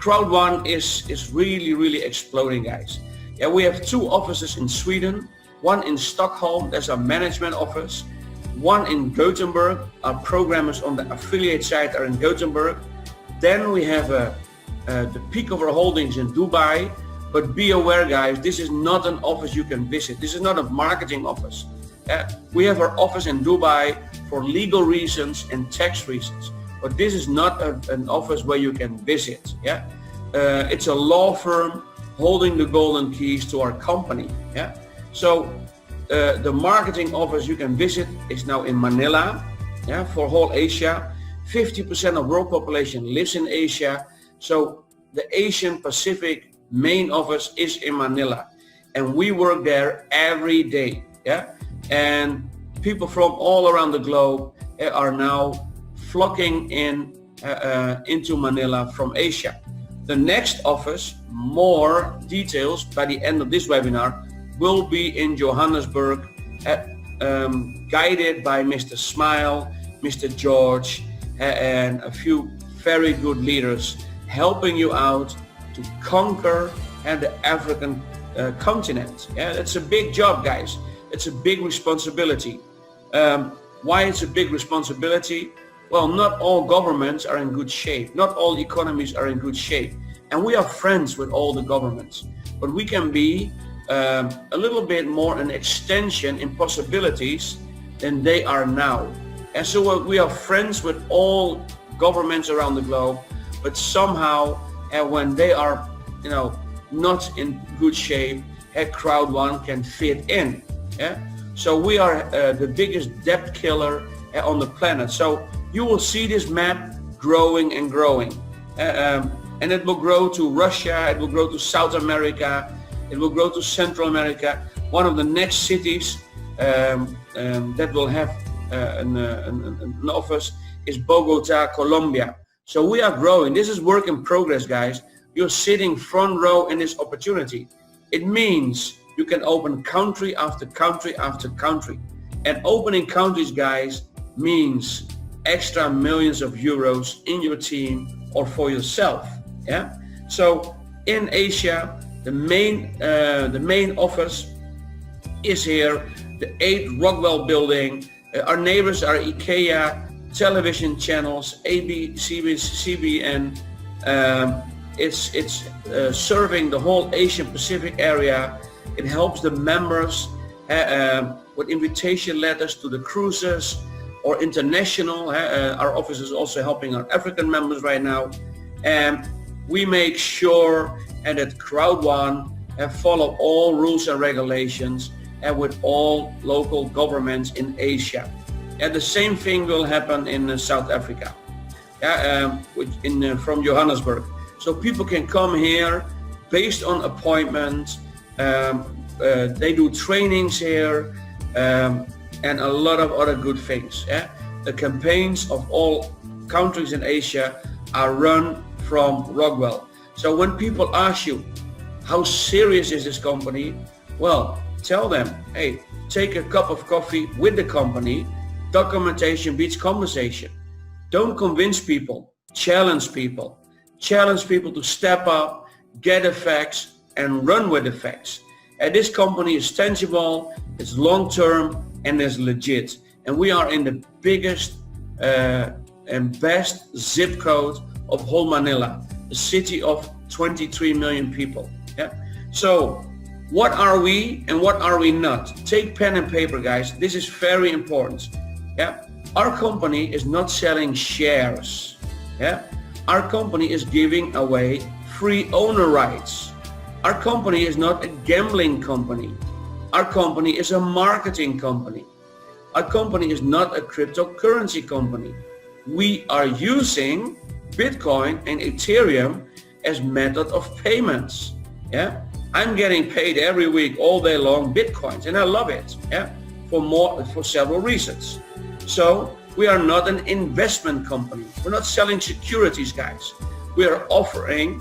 Crowd1 is really exploding, guys. Yeah, we have 2 offices in Sweden, one in Stockholm, that's our management office, one in Gothenburg, our programmers on the affiliate side are in Gothenburg. Then we have the peak of our holdings in Dubai, but be aware, guys, this is not an office you can visit. This is not a marketing office. We have our office in Dubai for legal reasons and tax reasons, but this is not an office where you can visit. Yeah, it's a law firm holding the golden keys to our company. Yeah, so the marketing office you can visit is now in Manila. Yeah, for whole Asia. 50% of world population lives in Asia, so the Asian Pacific main office is in Manila, and we work there every day. Yeah, and people from all around the globe are now flocking into Manila from Asia. The next office, more details by the end of this webinar, will be in Johannesburg, guided by Mr. Smile, Mr. George, and a few very good leaders helping you out to conquer the African continent. Yeah, it's a big job, guys. It's a big responsibility. Why it's a big responsibility? Well, not all governments are in good shape. Not all economies are in good shape. And we are friends with all the governments. But we can be a little bit more an extension in possibilities than they are now. And so we are friends with all governments around the globe, but somehow when they are, not in good shape, Crowd1 can fit in. Yeah. So we are the biggest debt killer on the planet. So you will see this map growing and growing, and it will grow to Russia. It will grow to South America. It will grow to Central America. One of the next cities that will have an office is Bogota, Colombia. So we are growing. This is work in progress, guys. You're sitting front row in this opportunity. It means you can open country after country after country. And opening countries, guys, means extra millions of euros in your team or for yourself. Yeah. So in Asia, the main office is here, the 8 Rockwell building. Our neighbors are IKEA, television channels, CBN. It's serving the whole Asian Pacific area. It helps the members with invitation letters to the cruises or international. Our office is also helping our African members right now. And we make sure that Crowd1 follow all rules and regulations and with all local governments in Asia. And the same thing will happen in South Africa, from Johannesburg. So people can come here based on appointments. They do trainings here and a lot of other good things. Yeah? The campaigns of all countries in Asia are run from Rockwell. So when people ask you, how serious is this company? Well, tell them, hey, take a cup of coffee with the company. Documentation beats conversation. Don't convince people, challenge people. Challenge people to step up, get the facts, and run with the facts. And this company is tangible, it's long-term, and it's legit. And we are in the biggest and best zip code of whole Manila, a city of 23 million people. Yeah. So what are we and what are we not? Take pen and paper, guys. This is very important. Yeah. Our company is not selling shares. Yeah. Our company is giving away free owner rights. Our company is not a gambling company. Our company is a marketing company. Our company is not a cryptocurrency company. We are using Bitcoin and Ethereum as method of payments. Yeah, I'm getting paid every week, all day long, Bitcoins, and I love it. Yeah, for several reasons. So we are not an investment company. We're not selling securities, guys. We are offering,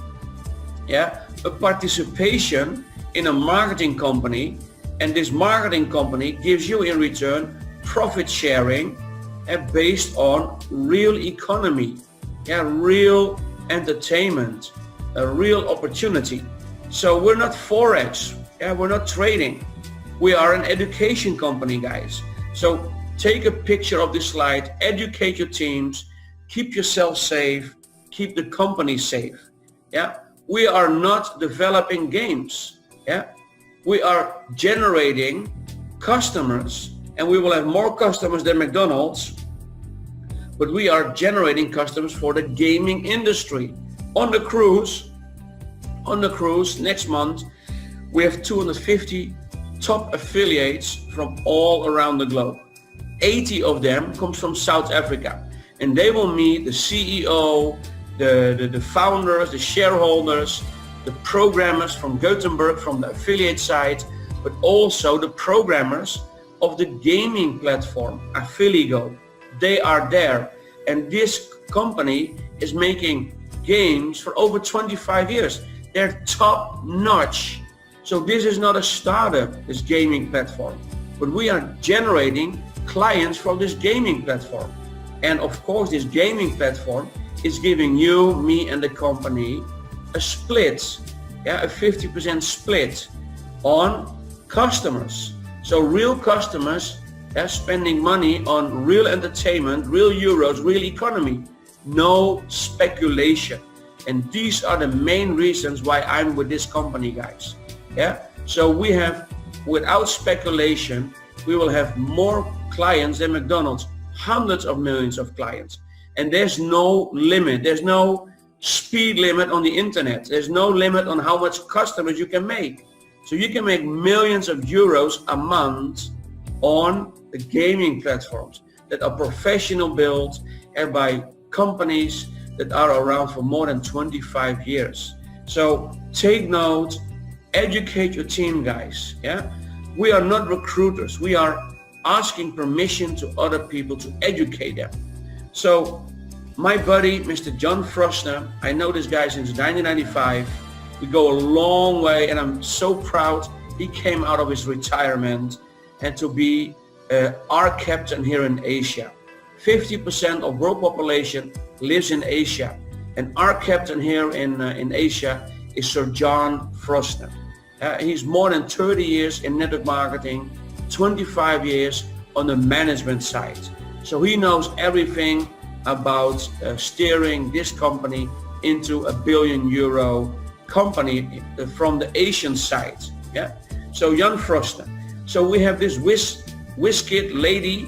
a participation in a marketing company, and this marketing company gives you in return profit sharing based on real economy, real entertainment, a real opportunity. So we're not Forex, we're not trading. We are an education company, guys. So take a picture of this slide, educate your teams, keep yourself safe, keep the company safe. Yeah, we are not developing games. Yeah, we are generating customers, and we will have more customers than McDonald's, but we are generating customers for the gaming industry. On the cruise next month, we have 250 top affiliates from all around the globe. 80 of them comes from South Africa, and they will meet the CEO, the founders, the shareholders, the programmers from Gothenburg, from the affiliate side, but also the programmers of the gaming platform, Affiligo. They are there, and this company is making games for over 25 years. They're top notch. So this is not a startup, this gaming platform, but we are generating clients from this gaming platform. And of course, this gaming platform is giving you, me, and the company a split, a 50% split on customers. So real customers spending money on real entertainment, real euros, real economy, no speculation. And these are the main reasons why I'm with this company, guys. So we have, without speculation, we will have more clients than McDonald's, hundreds of millions of clients. And there's no limit. There's no speed limit on the internet. There's no limit on how much customers you can make. So you can make millions of euros a month on the gaming platforms that are professional built and by companies that are around for more than 25 years. So take note, educate your team, guys. We are not recruiters. We are asking permission to other people to educate them. So my buddy, Mr. John Frostner, I know this guy since 1995. We go a long way, and I'm so proud he came out of his retirement and to be our captain here in Asia. 50% of world population lives in Asia, and our captain here in Asia is Sir John Frostner. He's more than 30 years in network marketing, 25 years on the management side. So he knows everything about steering this company into a €1 billion company from the Asian side. So Jan Frostner. So we have this whiz-kid lady,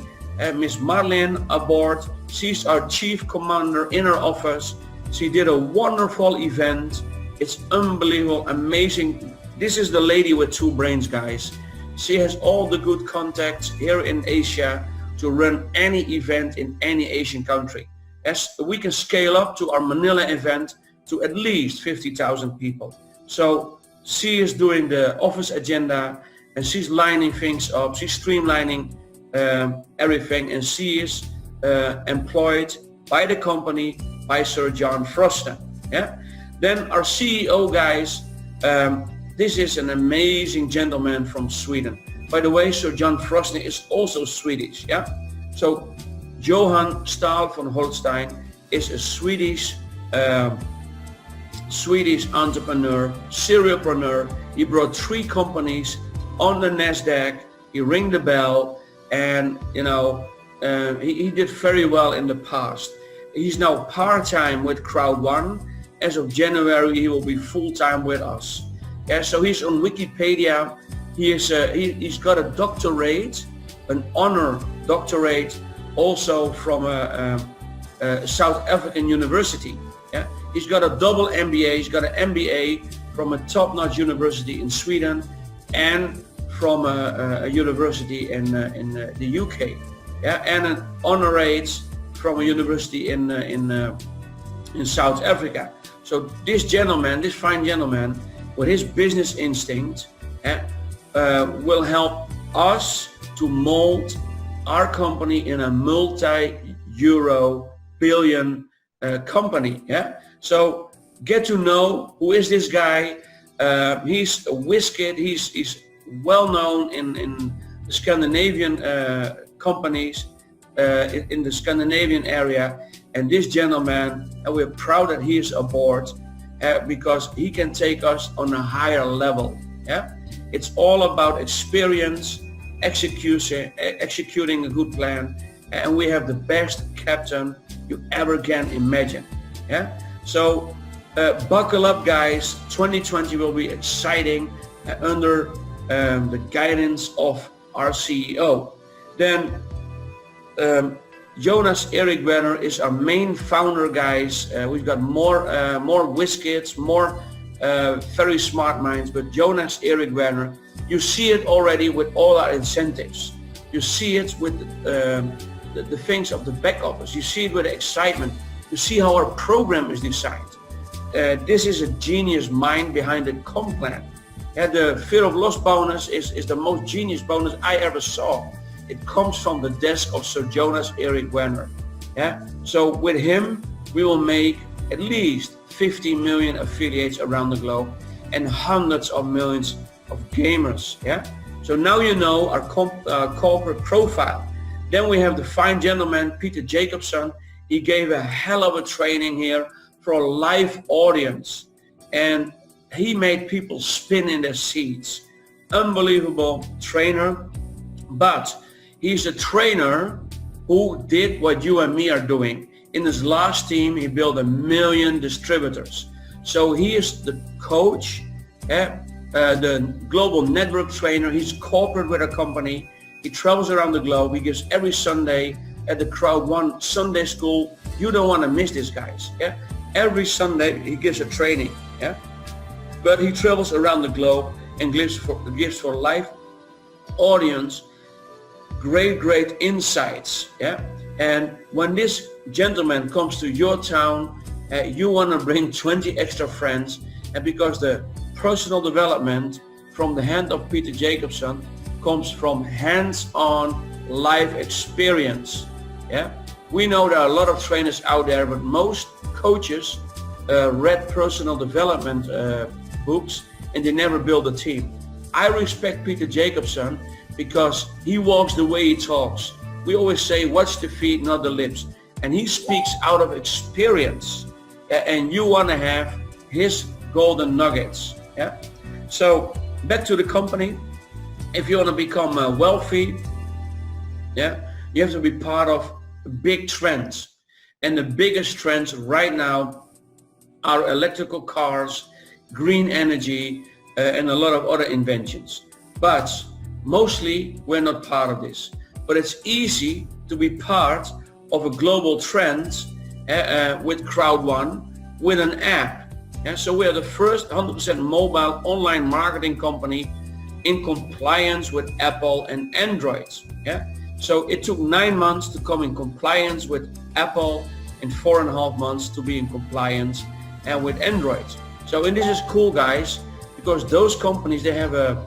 Miss Marlene aboard. She's our chief commander in her office. She did a wonderful event. It's unbelievable, amazing. This is the lady with two brains, guys. She has all the good contacts here in Asia to run any event in any Asian country. As we can scale up to our Manila event to at least 50,000 people. So she is doing the office agenda, and she's lining things up. She's streamlining everything, and she is employed by the company by Sir John Frostner. Then our CEO, guys, this is an amazing gentleman from Sweden. By the way, Sir John Frostner is also Swedish. So Johan Stahl von Holstein is a Swedish entrepreneur, serialpreneur. He brought 3 companies on the NASDAQ. He rang the bell, and he did very well in the past. He's now part-time with Crowd1. As of January, he will be full-time with us. So he's on Wikipedia. He's got a doctorate, an honor doctorate, also from a South African university. He's got a double MBA. He's got an MBA from a top-notch university in Sweden and from a university in the UK. And an honorate from a university in South Africa. So this gentleman, this fine gentleman, with his business instinct, will help us to mold our company in a multi-euro billion company. So get to know who is this guy. He's a whiz-kid. He's well known in the Scandinavian companies in the Scandinavian area. And this gentleman, and we're proud that he is aboard. because he can take us on a higher level. Yeah, it's all about experience, executing a good plan, and we have the best captain you ever can imagine. Yeah, so buckle up, guys. 2020 will be exciting under the guidance of our CEO. Then Jonas Erik Werner is our main founder, guys. We've got more WizKids, more very smart minds, but Jonas Erik Werner, you see it already with all our incentives. You see it with the things of the back office. You see it with the excitement. You see how our program is designed. This is a genius mind behind the comp plan. Yeah, the fear of loss bonus is the most genius bonus I ever saw. It comes from the desk of Sir Jonas Erik Werner. Yeah, so with him, we will make at least 50 million affiliates around the globe and hundreds of millions of gamers. Yeah, so now you know our corporate profile. Then we have the fine gentleman, Peter Jacobson. He gave a hell of a training here for a live audience, and he made people spin in their seats. Unbelievable trainer, but he's a trainer who did what you and me are doing. In his last team, he built 1 million distributors. So he is the coach, the global network trainer. He's corporate with a company. He travels around the globe. He gives every Sunday at the Crowd1 Sunday School. You don't want to miss this, guys. Yeah, every Sunday he gives a training. Yeah, but he travels around the globe and gives for live audience great insights. Yeah, and when this gentleman comes to your town, you want to bring 20 extra friends, and because the personal development from the hand of Peter Jacobson comes from hands-on life experience. Yeah, we know there are a lot of trainers out there, but most coaches read personal development books and they never build a team. I respect Peter Jacobson because he walks the way he talks. We always say, watch the feet, not the lips. And he speaks out of experience. And you want to have his golden nuggets. Yeah. So back to the company. If you want to become wealthy, yeah, you have to be part of big trends. And the biggest trends right now are electrical cars, green energy, and a lot of other inventions. But mostly we're not part of this. But it's easy to be part of a global trend with Crowd1 with an app. Yeah, so we are the first 100% mobile online marketing company in compliance with Apple and Android. Yeah, so it took 9 months to come in compliance with Apple and 4.5 months to be in compliance with Android. So, and this is cool, guys, because those companies, they have a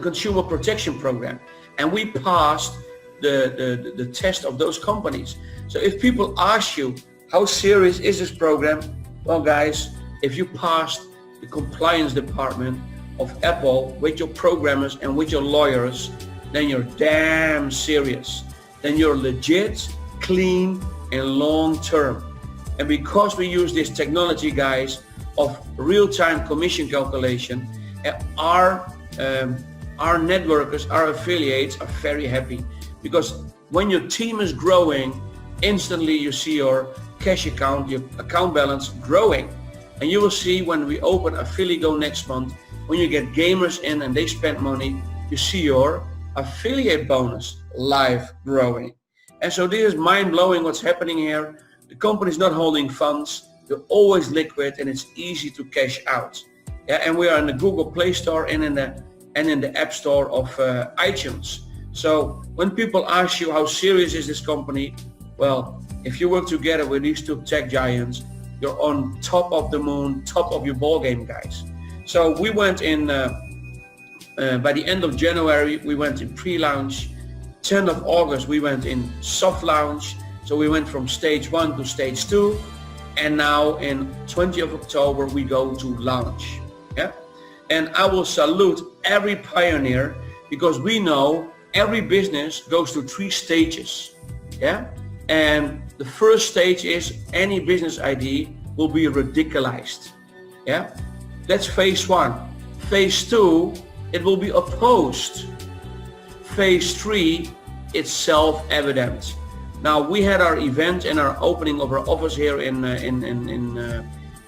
consumer protection program, and we passed the test of those companies. So if people ask you, how serious is this program? Well, guys, if you passed the compliance department of Apple with your programmers and with your lawyers, then you're damn serious. Then you're legit, clean, and long-term. And because we use this technology, guys, of real-time commission calculation, our networkers, our affiliates are very happy, because when your team is growing, instantly you see your cash account, your account balance growing. And you will see when we open Affiliate next month, when you get gamers in and they spend money, you see your affiliate bonus live growing. And so this is mind-blowing what's happening here. The company is not holding funds. They're always liquid and it's easy to cash out. Yeah, and we are in the Google Play Store and in the App Store of iTunes. So when people ask you how serious is this company, well, if you work together with these two tech giants, you're on top of the moon, top of your ball game, guys. So we went in, by the end of January, we went in pre-launch. 10th of August, we went in soft launch. So we went from stage 1 to stage 2. And now in 20th of October, we go to launch. Yeah. And I will salute every pioneer, because we know every business goes through 3 stages. Yeah. And The first stage is any business idea will be ridiculized. Yeah, that's phase 1. Phase 2, it will be opposed. Phase 3, it's self-evident. Now we had our event and our opening of our office here in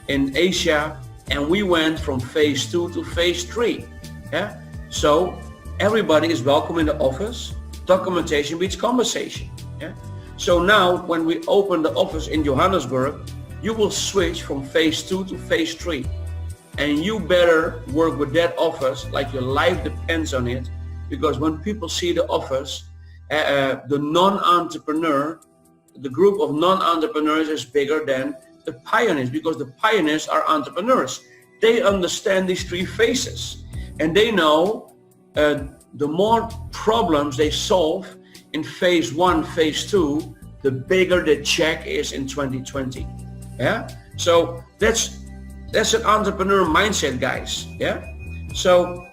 Asia, and we went from phase 2 to phase 3. Yeah, so everybody is welcome in the office. Documentation beats conversation. Yeah, so now when we open the office in Johannesburg, you will switch from phase 2 to phase 3, and you better work with that office like your life depends on it, because when people see the office, the non-entrepreneur, the group of non-entrepreneurs is bigger than the pioneers, because the pioneers are entrepreneurs. They understand these 3 phases, and they know the more problems they solve in phase 1, phase 2, the bigger the check is in 2020. Yeah, so that's an entrepreneur mindset, guys. Yeah, so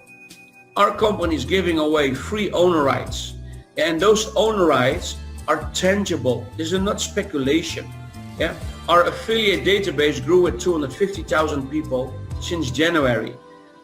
our company is giving away free owner rights, and those owner rights are tangible. This is not speculation. Yeah, our affiliate database grew with 250,000 people since January.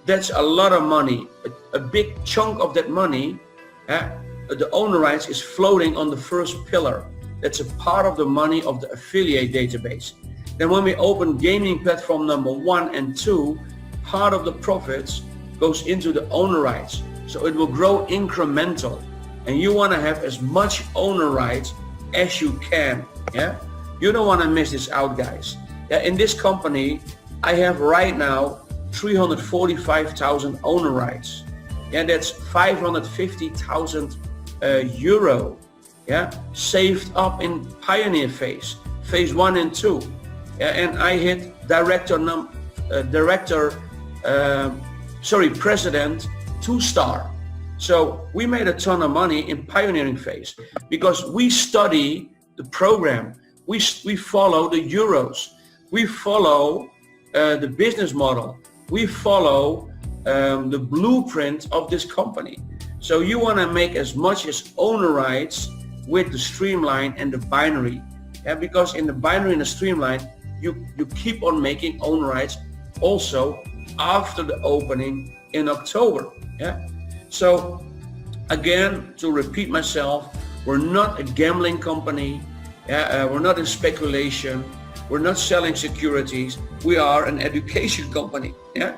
That's a lot of money. A big chunk of that money, the owner rights, is floating on the first pillar. That's a part of the money of the affiliate database. Then when we open gaming platform number 1 and 2, part of the profits goes into the owner rights. So it will grow incremental, and you want to have as much owner rights as you can. Yeah, you don't want to miss this out, guys. Yeah, in this company, I have right now 345,000 owner rights. Yeah, that's 550,000 euro. Yeah, saved up in pioneer phase 1 and 2. Yeah, and I hit president 2-star. So we made a ton of money in pioneering phase because we study the program. We follow the euros. We follow the business model. We follow the blueprint of this company. So you want to make as much as owner rights with the streamline and the binary. Yeah, because in the binary and the streamline, you keep on making owner rights also after the opening in October. Yeah. So again, to repeat myself, we're not a gambling company. We're not in speculation. We're not selling securities. We are an education company. Yeah.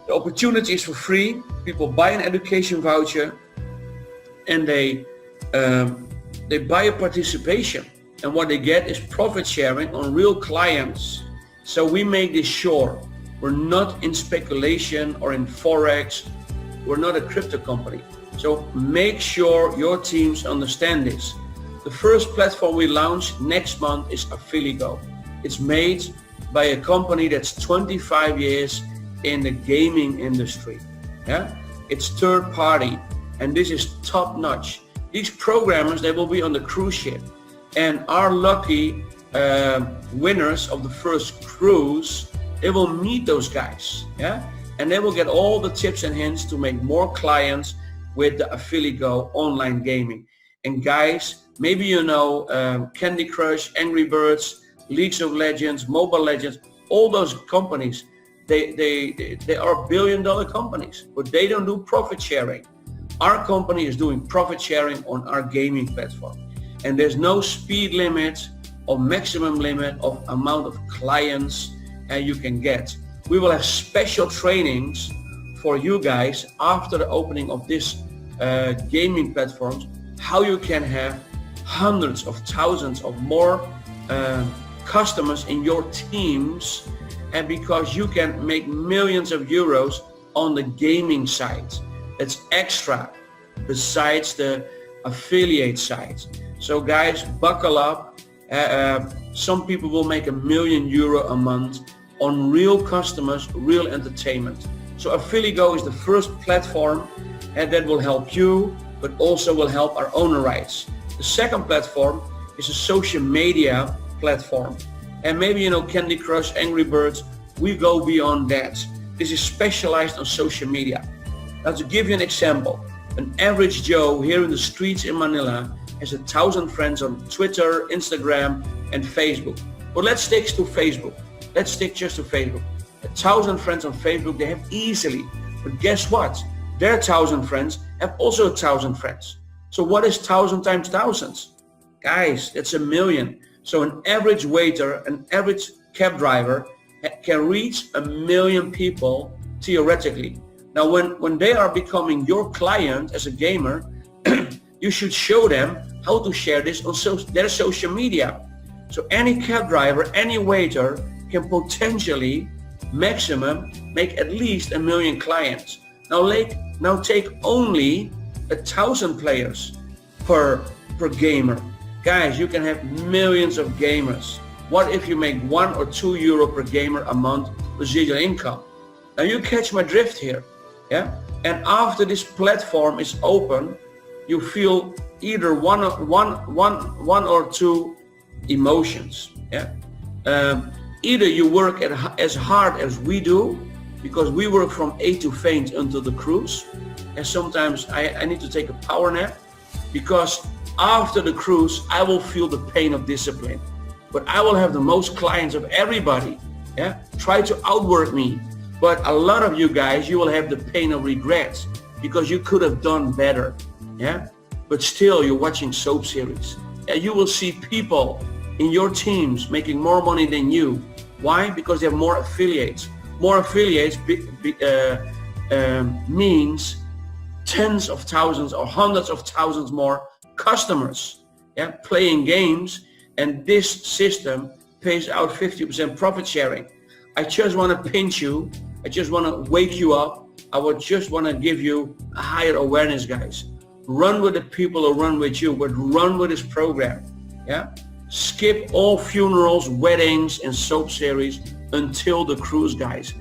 The opportunity is for free. People buy an education voucher, and they buy a participation, and what they get is profit sharing on real clients. So we make this sure. We're not in speculation or in Forex. We're not a crypto company. So make sure your teams understand this. The first platform we launch next month is Affiligo. It's made by a company that's 25 years in the gaming industry. Yeah, it's third party, and this is top notch. These programmers, they will be on the cruise ship, and our lucky winners of the first cruise, they will meet those guys. Yeah, and they will get all the tips and hints to make more clients with the Affiligo online gaming. And guys, maybe you know Candy Crush, Angry Birds, League of Legends, Mobile Legends, all those companies, they are billion-dollar companies, but they don't do profit sharing. Our company is doing profit sharing on our gaming platform, and there's no speed limit or maximum limit of amount of clients you can get. We will have special trainings for you guys after the opening of this gaming platforms, how you can have hundreds of thousands of more customers in your teams, and because you can make millions of euros on the gaming side. It's extra besides the affiliate side. So guys, buckle up. Some people will make €1 million a month on real customers, real entertainment. So Affiligo is the first platform that will help you, but also will help our owner rights. The second platform is a social media platform. And maybe you know Candy Crush, Angry Birds, we go beyond that. This is specialized on social media. Now to give you an example, an average Joe here in the streets in Manila has 1,000 friends on Twitter, Instagram, and Facebook. But let's stick to Facebook. Let's stick just to Facebook. 1,000 friends on Facebook, they have easily. But guess what? Their 1,000 friends have also 1,000 friends. So what is 1,000 times thousands? Guys, that's 1,000,000. So an average waiter, an average cab driver can reach 1,000,000 people theoretically. Now, when they are becoming your client as a gamer, you should show them how to share this on their social media. So any cab driver, any waiter can potentially maximum make at least 1,000,000 clients. Now take only 1,000 players per gamer. Guys, you can have millions of gamers. What if you make €1 or €2 per gamer a month residual income? Now you catch my drift here, yeah? And after this platform is open, you feel either one or two emotions, yeah? Either you work as hard as we do, because we work from 8 to faint until the cruise, and sometimes I need to take a power nap, because after the cruise I will feel the pain of discipline, but I will have the most clients of everybody, yeah? Try to outwork me, but a lot of you guys, you will have the pain of regrets because you could have done better, yeah? But still you're watching soap series, and you will see people in your teams making more money than you. Why? Because they have more affiliates. More affiliates means tens of thousands or hundreds of thousands more customers, yeah, playing games, and this system pays out 50% profit sharing. I just want to pinch you. I just want to wake you up. I would just want to give you a higher awareness, guys. Run with the people who run with you, but run with this program, yeah? Skip all funerals, weddings, and soap series until the cruise, guys.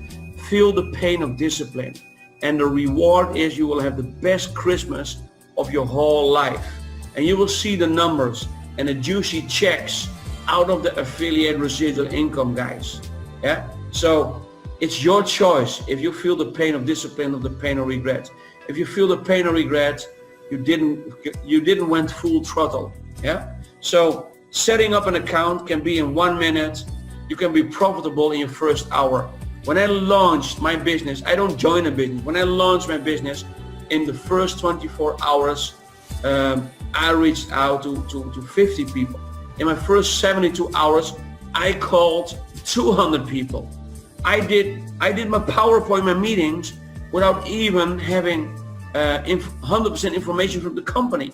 Feel the pain of discipline, and the reward is you will have the best Christmas of your whole life, and you will see the numbers and the juicy checks out of the affiliate residual income, guys, yeah? So it's your choice if you feel the pain of discipline or the pain of regret. If you feel the pain of regret, you didn't went full throttle, yeah? So setting up an account can be in 1 minute. You can be profitable in your first hour. When I launched my business, I don't join a business. When I launched my business, in the first 24 hours, I reached out to 50 people. In my first 72 hours, I called 200 people. I did my PowerPoint, my meetings, without even having 100% information from the company.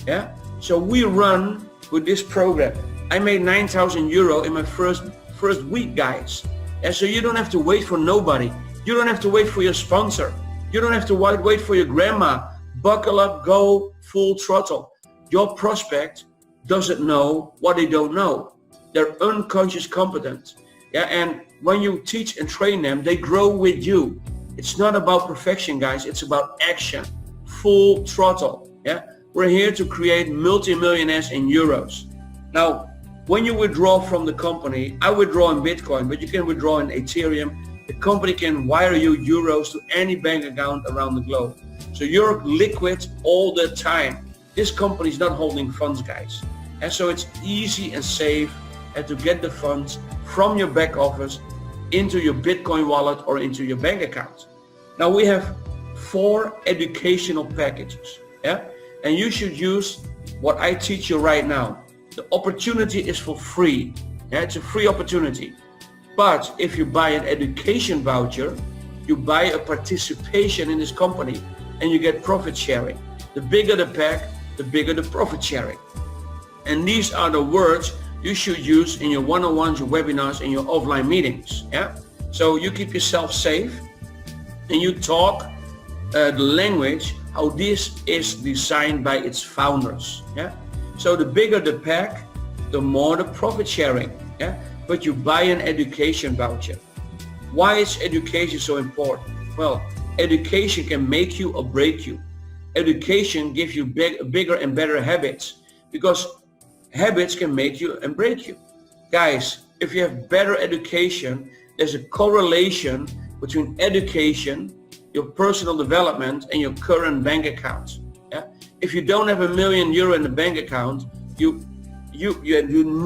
Yeah. So we run with this program. I made €9,000 in my first week, guys. And so you don't have to wait for nobody. You don't have to wait for your sponsor. You don't have to wait for your grandma. Buckle up, go full throttle. Your prospect doesn't know what they don't know. They're unconscious competent. Yeah, and when you teach and train them, they grow with you. It's not about perfection, guys. It's about action, full throttle. Yeah, we're here to create multi-millionaires in euros. Now, when you withdraw from the company, I withdraw in Bitcoin, but you can withdraw in Ethereum. The company can wire you euros to any bank account around the globe. So you're liquid all the time. This company is not holding funds, guys. And so it's easy and safe to get the funds from your back office into your Bitcoin wallet or into your bank account. Now we have 4 educational packages, yeah? And you should use what I teach you right now. The opportunity is for free, yeah? It's a free opportunity. But if you buy an education voucher, you buy a participation in this company and you get profit sharing. The bigger the pack, the bigger the profit sharing. And these are the words you should use in your one-on-ones, your webinars, and your offline meetings, yeah? So you keep yourself safe and you talk the language how this is designed by its founders, yeah? So the bigger the pack, the more the profit sharing, yeah? But you buy an education voucher. Why is education so important? Well, education can make you or break you. Education gives you bigger and better habits, because habits can make you and break you. Guys, if you have better education, there's a correlation between education, your personal development, and your current bank account. Yeah? If you don't have €1,000,000 in the bank account, you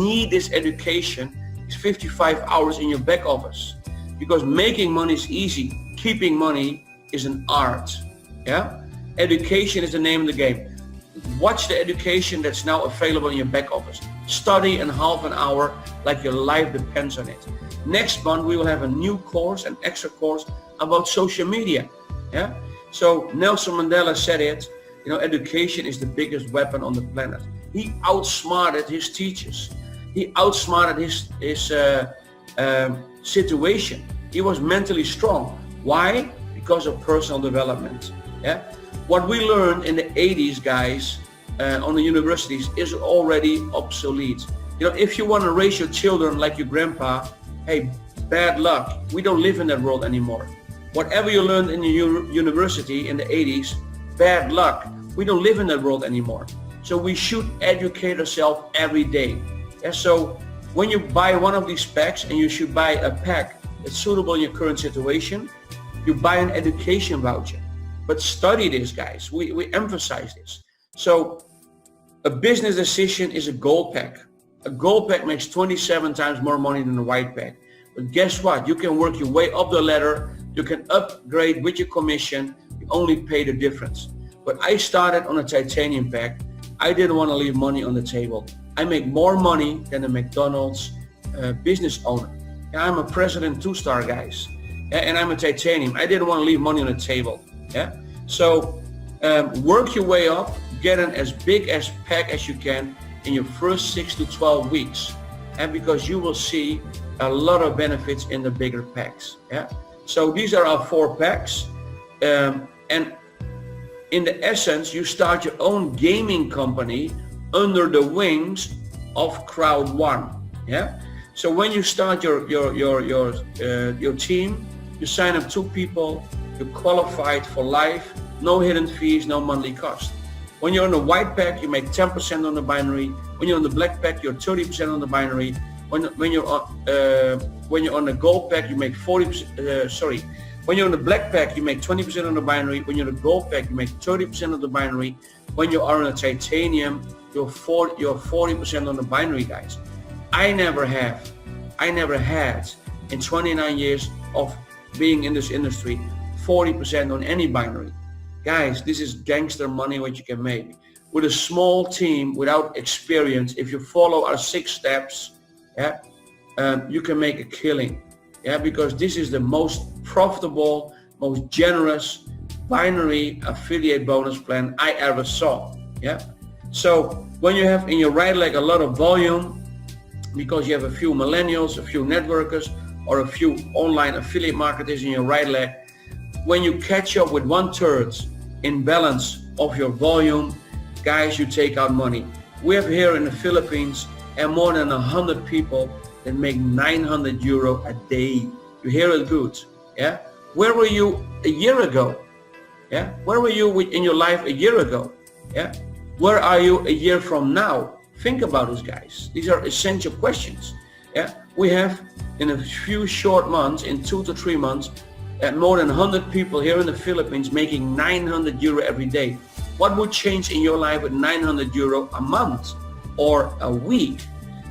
need this education. It's 55 hours in your back office, because making money is easy. Keeping money is an art. Yeah, education is the name of the game. Watch the education that's now available in your back office. Study in half an hour like your life depends on it. Next month we will have a new course, an extra course about social media. Yeah. So Nelson Mandela said it. Education is the biggest weapon on the planet. He outsmarted his teachers. He outsmarted his situation. He was mentally strong. Why? Because of personal development. Yeah. What we learned in the 80s, guys, on the universities is already obsolete. If you want to raise your children like your grandpa, hey, bad luck. We don't live in that world anymore. Whatever you learned in your university in the 80s, bad luck. We don't live in that world anymore. So we should educate ourselves every day. Yeah, so when you buy one of these packs, and you should buy a pack that's suitable in your current situation, you buy an education voucher. But study this, guys. We emphasize this. So a business decision is a gold pack. A gold pack makes 27 times more money than a white pack. But guess what? You can work your way up the ladder. You can upgrade with your commission. You only pay the difference. But I started on a titanium pack. I didn't want to leave money on the table. I make more money than a McDonald's business owner. I'm a president 2-star, guys. And I'm a titanium. I didn't want to leave money on the table. Yeah. So work your way up, get an as big as pack as you can in your first 6 to 12 weeks, and because you will see a lot of benefits in the bigger packs. Yeah. So these are our 4 packs, and in the essence, you start your own gaming company under the wings of Crowd1. Yeah. So when you start your team, you sign up 2 people. You're qualified for life, no hidden fees, no monthly cost. When you're on the white pack, you make 10% on the binary. When you're on the black pack, you're 30% on the binary. When you're on the gold pack, you make 40%. When you're on the black pack, you make 20% on the binary. When you're on the gold pack, you make 30% on the binary. When you are on a titanium, you're 40% on the binary, guys. I never had in 29 years of being in this industry 40% on any binary. Guys, this is gangster money what you can make. With a small team, without experience, if you follow our 6 steps, yeah, you can make a killing. Yeah, because this is the most profitable, most generous binary affiliate bonus plan I ever saw. Yeah. So when you have in your right leg a lot of volume, because you have a few millennials, a few networkers, or a few online affiliate marketers in your right leg, when you catch up with 1/3 in balance of your volume, guys, you take out money. We have here in the Philippines and more than 100 people that make €900 a day. You hear it good. Yeah. Where were you a year ago? Yeah. Where were you in your life a year ago? Yeah. Where are you a year from now? Think about this, guys. These are essential questions. Yeah. We have in a few short months, in 2 to 3 months, more than 100 people here in the Philippines making €900 every day. What would change in your life with €900 a month or a week?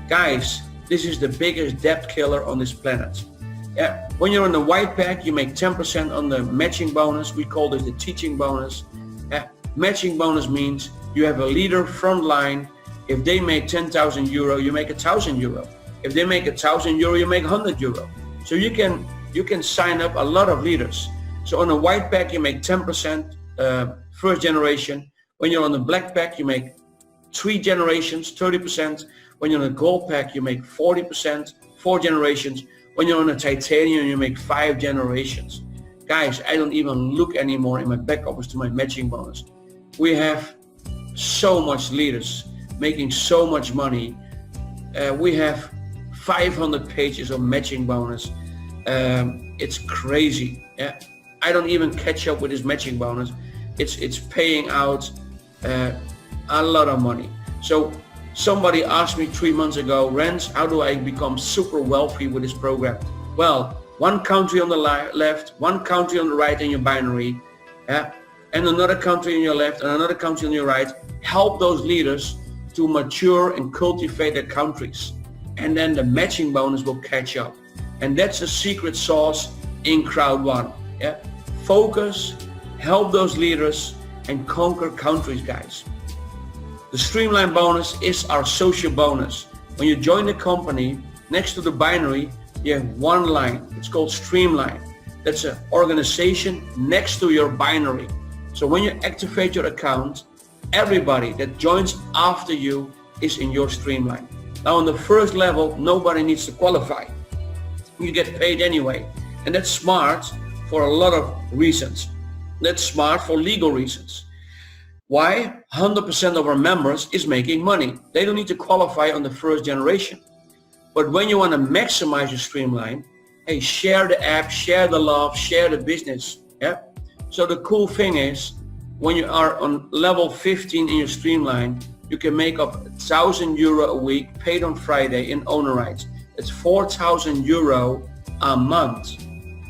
Guys, this is the biggest debt killer on this planet. Yeah. When you're on the white pack, you make 10% on the matching bonus. We call this the teaching bonus. Yeah. Matching bonus means you have a leader front line. If they make €10,000, you make €1,000. If they make €1,000, you make €100. So you can sign up a lot of leaders. So on a white pack, you make 10% first generation. When you're on the black pack, you make 3 generations, 30%. When you're on a gold pack, you make 40%, 4 generations. When you're on a titanium, you make 5 generations. Guys, I don't even look anymore in my back office to my matching bonus. We have so much leaders making so much money. We have 500 pages of matching bonus. It's crazy. Yeah, I don't even catch up with this matching bonus. It's paying out a lot of money. So somebody asked me 3 months ago, Rens, how do I become super wealthy with this program? Well, 1 country on the left, 1 country on the right in your binary. Yeah, and another country on your left and another country on your right. Help those leaders to mature and cultivate their countries. And then the matching bonus will catch up. And that's the secret sauce in Crowd1. Yeah? Focus, help those leaders, and conquer countries, guys. The Streamline bonus is our social bonus. When you join the company, next to the binary, you have one line. It's called Streamline. That's an organization next to your binary. So when you activate your account, everybody that joins after you is in your Streamline. Now on the first level, nobody needs to qualify. You get paid anyway. And that's smart for a lot of reasons. That's smart for legal reasons. Why? 100% of our members is making money. They don't need to qualify on the first generation. But when you want to maximize your Streamline, hey, share the app, share the love, share the business. Yeah. So the cool thing is, when you are on level 15 in your Streamline, you can make up €1,000 a week paid on Friday in owner rights. It's €4,000 a month.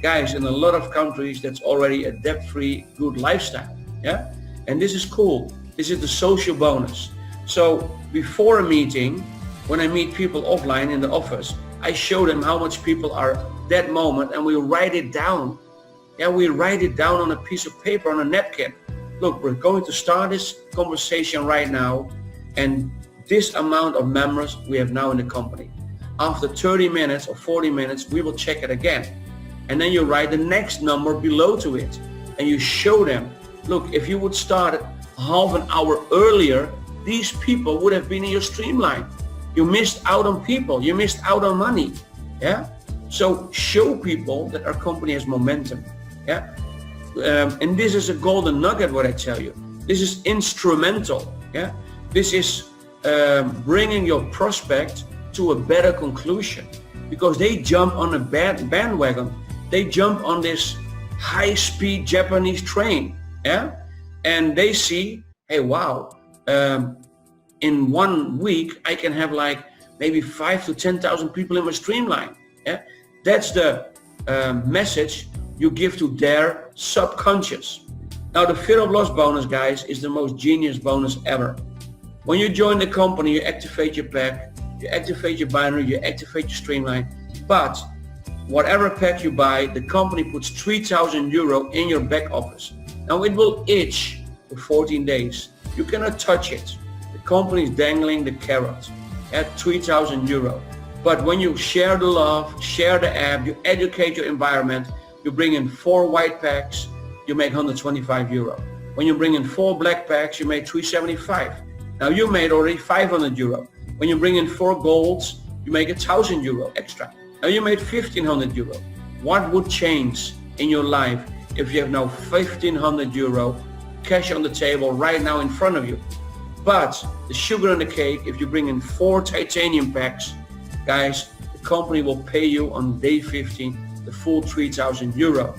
Guys, in a lot of countries, that's already a debt-free, good lifestyle. Yeah. And this is cool. This is the social bonus. So before a meeting, when I meet people offline in the office, I show them how much people are that moment, and we write it down. Yeah, we write it down on a piece of paper, on a napkin. Look, we're going to start this conversation right now, and this amount of members we have now in the company. After 30 minutes or 40 minutes, we will check it again. And then you write the next number below to it, and you show them, look, if you would start it half an hour earlier, these people would have been in your Streamline. You missed out on people. You missed out on money. Yeah. So show people that our company has momentum. Yeah. And this is a golden nugget, what I tell you. This is instrumental. Yeah. This is bringing your prospect to a better conclusion, because they jump on a bandwagon. They jump on this high-speed Japanese train. Yeah. And they see, hey, wow. In 1 week, I can have like maybe 5,000 to 10,000 people in my Streamline. Yeah, that's the message you give to their subconscious. Now, the fear of loss bonus, guys, is the most genius bonus ever. When you join the company, you activate your pack, you activate your binary, you activate your Streamline. But whatever pack you buy, the company puts €3,000 in your back office. Now it will itch for 14 days. You cannot touch it. Company is dangling the carrot at €3,000. But when you share the love, share the app, you educate your environment, you bring in 4 white packs, you make €125. When you bring in 4 black packs, you make €375. Now you made already €500. When you bring in 4 golds, you make €1,000 extra. Now you made €1,500. What would change in your life if you have now €1,500 cash on the table right now in front of you? But the sugar on the cake, if you bring in 4 titanium packs, guys, the company will pay you on day 15 the full €3,000.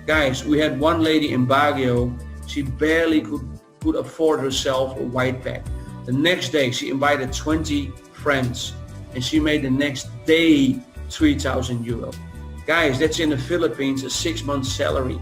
Guys, we had one lady in Baguio, she barely could afford herself a white pack. The next day, she invited 20 friends, and she made the next day €3,000. Guys, that's in the Philippines, a 6-month salary.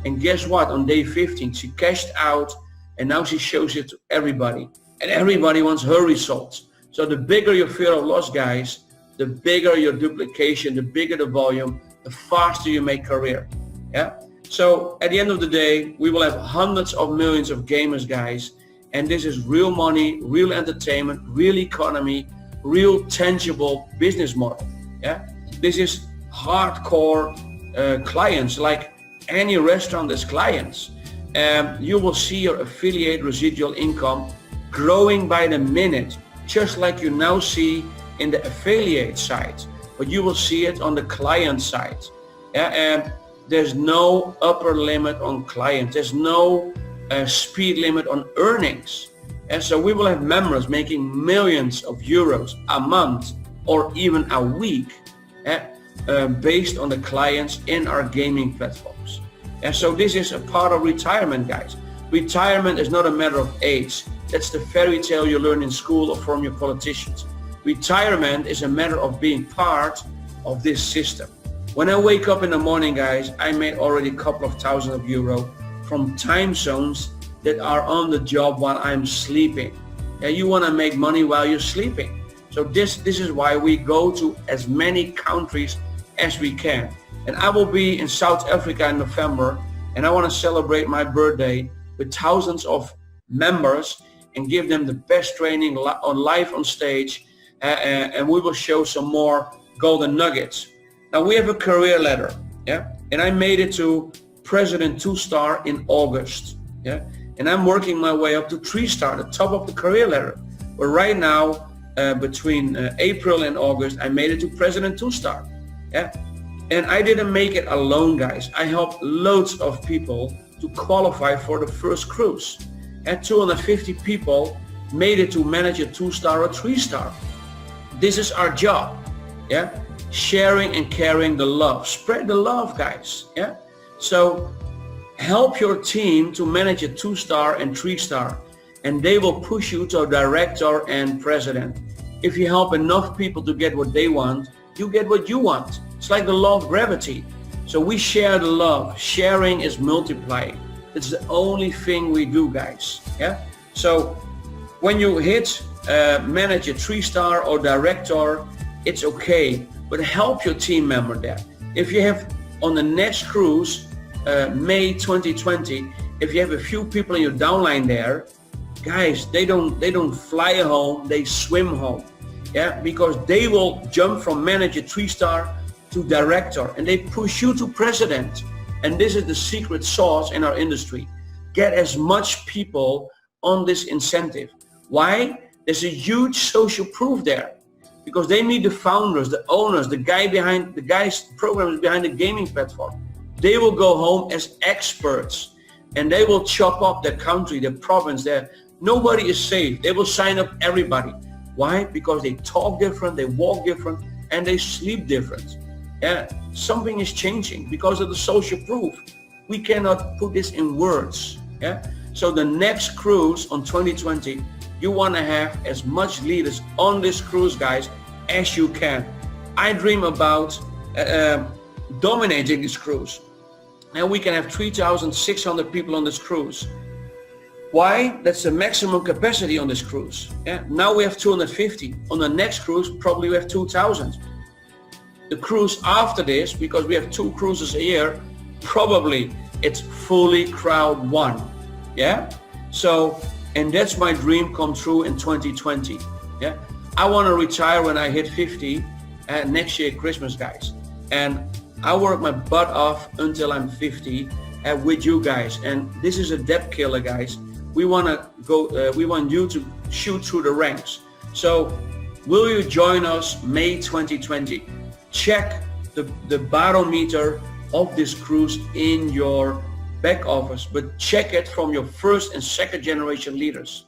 And guess what? On day 15, she cashed out, and now she shows it to everybody. And everybody wants her results. So the bigger your fear of loss, guys, the bigger your duplication, the bigger the volume, the faster you make career. Yeah. So at the end of the day, we will have hundreds of millions of gamers, guys. And this is real money, real entertainment, real economy, real tangible business model. Yeah. This is hardcore clients, like any restaurant has clients. You will see your affiliate residual income growing by the minute, just like you now see in the affiliate side, but you will see it on the client side. And there's no upper limit on clients. There's no speed limit on earnings. And so we will have members making millions of euros a month or even a week based on the clients in our gaming platforms. And so this is a part of retirement, guys. Retirement is not a matter of age. That's the fairy tale you learn in school or from your politicians. Retirement is a matter of being part of this system. When I wake up in the morning, guys, I made already a couple of thousand of euro from time zones that are on the job while I'm sleeping. You want to make money while you're sleeping. So this is why we go to as many countries as we can. And I will be in South Africa in November, and I want to celebrate my birthday with thousands of members and give them the best training on live on stage, and we will show some more golden nuggets. Now we have a career ladder, and I made it to President 2-star in August, and I'm working my way up to 3-star, the top of the career ladder. But right now, between April and August, I made it to President 2-star, and I didn't make it alone, guys. I helped loads of people to qualify for the first cruise, and 250 people made it to manage a 2-star or 3-star. This is our job, sharing and carrying the love. Spread the love, guys. So help your team to manage a 2-star and 3-star, and they will push you to a director and president. If you help enough people to get what they want, you get what you want. It's like the law of gravity. So we share the love. Sharing is multiplying. It's the only thing we do, guys. So when you hit manage a 3-star or director, it's okay, but help your team member there. If you have on the next cruise, May 2020, if you have a few people in your downline there, guys, they don't fly home, they swim home, because they will jump from manager 3-star to director, and they push you to president. And this is the secret sauce in our industry. Get as much people on this incentive. Why? There's a huge social proof there, because they meet the founders, the owners, the guys programmers behind the gaming platform. They will go home as experts, and they will chop up their country, their province, nobody is safe. They will sign up everybody. Why? Because they talk different, they walk different, and they sleep different. Something is changing because of the social proof. We cannot put this in words. So the next cruise on 2020, you want to have as much leaders on this cruise, guys, as you can. I dream about dominating this cruise. And we can have 3,600 people on this cruise. Why? That's the maximum capacity on this cruise. Now we have 250. On the next cruise, probably we have 2,000. The cruise after this, because we have 2 cruises a year, probably it's fully Crowd1. So, and that's my dream come true in 2020. I want to retire when I hit 50 next year Christmas, guys. And I work my butt off until I'm 50 with you guys. And this is a debt killer, guys. We want to go. We want you to shoot through the ranks. So, will you join us May 2020? Check the barometer of this cruise in your back office, but check it from your first and second generation leaders.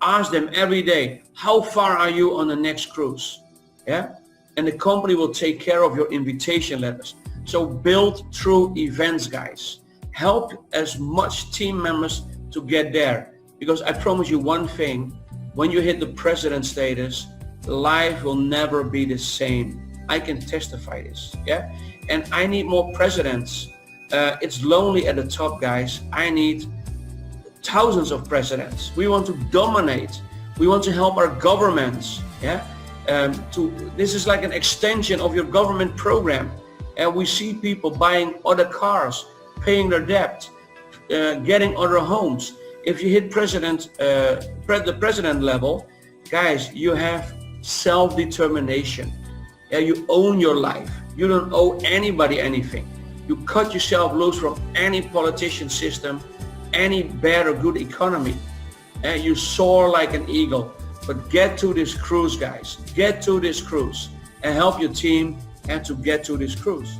Ask them every day, how far are you on the next cruise? And the company will take care of your invitation letters. So build through events, guys. Help as much team members to get there, because I promise you one thing: when you hit the president status, life will never be the same. I can testify this, and I need more presidents. It's lonely at the top, guys. I need thousands of presidents. We want to dominate. We want to help our governments. This is like an extension of your government program. And we see people buying other cars, paying their debt, getting other homes. If you hit the president level, guys, you have self-determination. You own your life. You don't owe anybody anything. You cut yourself loose from any politician system, any bad or good economy. You soar like an eagle. But get to this cruise, guys. Get to this cruise and help your team and to get to this cruise.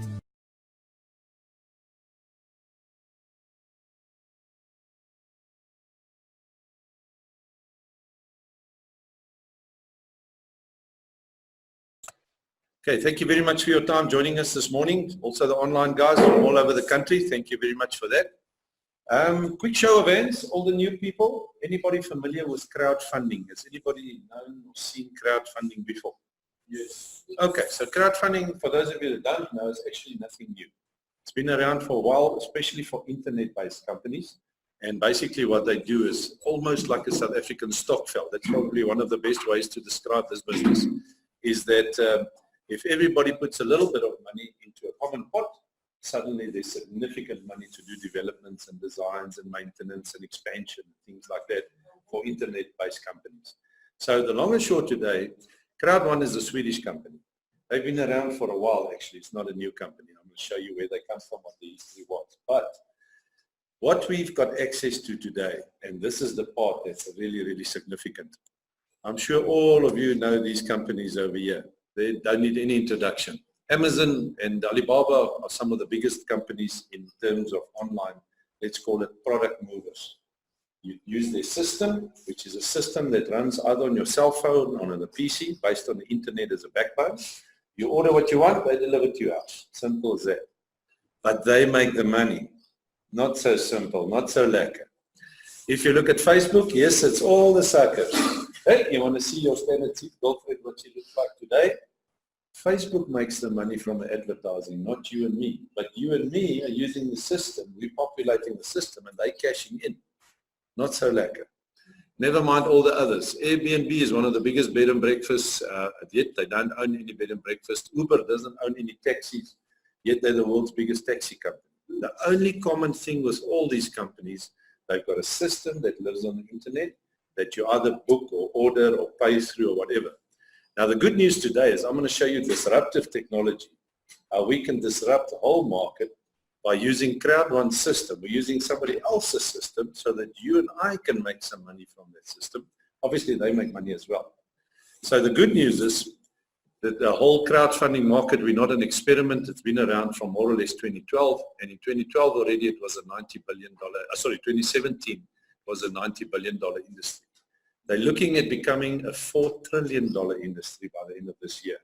Okay, thank you very much for your time joining us this morning. Also the online guys from all over the country, thank you very much for that. Quick show of hands, all the new people. Anybody familiar with crowdfunding? Has anybody known or seen crowdfunding before? Yes. Okay, so crowdfunding, for those of you that don't know, is actually nothing new. It's It's been around for a while, especially for internet-based companies. And basically what they do is almost like a South African stokvel. That's probably one of the best ways to describe this business, is that if everybody puts a little bit of money into a common pot, suddenly there's significant money to do developments and designs and maintenance and expansion, things like that for internet-based companies. So the long and short today, Crowd1 is a Swedish company. They've been around for a while, actually. It's not a new company. I'm going to show you where they come from, what the history was. But what we've got access to today, and this is the part that's really, really significant. I'm sure all of you know these companies over here. They don't need any introduction. Amazon and Alibaba are some of the biggest companies in terms of online, let's call it product movers. You use their system, which is a system that runs either on your cell phone or on a PC based on the internet as a backbone. You order what you want, they deliver to your house. Simple as that. But they make the money. Not so simple, not so lekker. If you look at Facebook, yes, it's all the suckers. Hey, you want to see your standard girlfriend, what she looks like today? Facebook makes the money from the advertising, not you and me. But you and me are using the system, we're populating the system, and they're cashing in. Not so lekker. Never mind all the others. Airbnb is one of the biggest bed and breakfasts, yet they don't own any bed and breakfast. Uber doesn't own any taxis, yet they're the world's biggest taxi company. The only common thing with all these companies, they've got a system that lives on the internet that you either book or order or pay through or whatever. Now the good news today is I'm going to show you disruptive technology, how we can disrupt the whole market by using Crowd1's system. We're using somebody else's system so that you and I can make some money from that system. Obviously they make money as well. So the good news is that the whole crowdfunding market, we're not an experiment. It's been around from more or less 2012, and in 2012 already it was a $90 billion, 2017 was a $90 billion industry. They're looking at becoming a $4 trillion industry by the end of this year.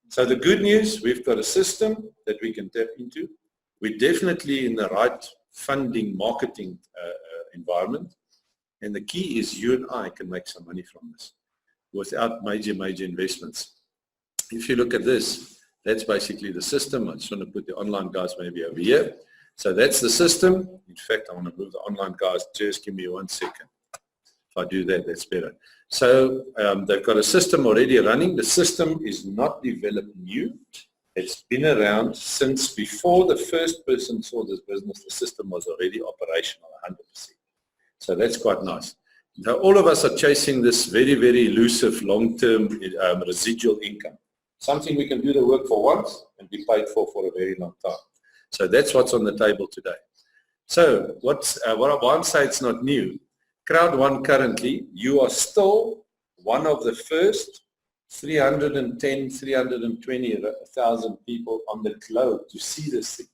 So the good news, we've got a system that we can tap into. We're definitely in the right funding, marketing environment, and the key is you and I can make some money from this without major investments. If you look at this, that's basically the system. I just want to put the online guys maybe over here. So that's the system. In fact, I want to move the online guys. Just give me 1 second. If I do that, that's better. So they've got a system already running. The system is not developed new. It's been around since before the first person saw this business. The system was already operational 100%. So that's quite nice. Now, all of us are chasing this very, very elusive long-term residual income. Something we can do the work for once and be paid for a very long time. So that's what's on the table today. So what I won't say it's not new. Crowd1 currently, you are still one of the first 310, 320,000 people on the globe to see this thing.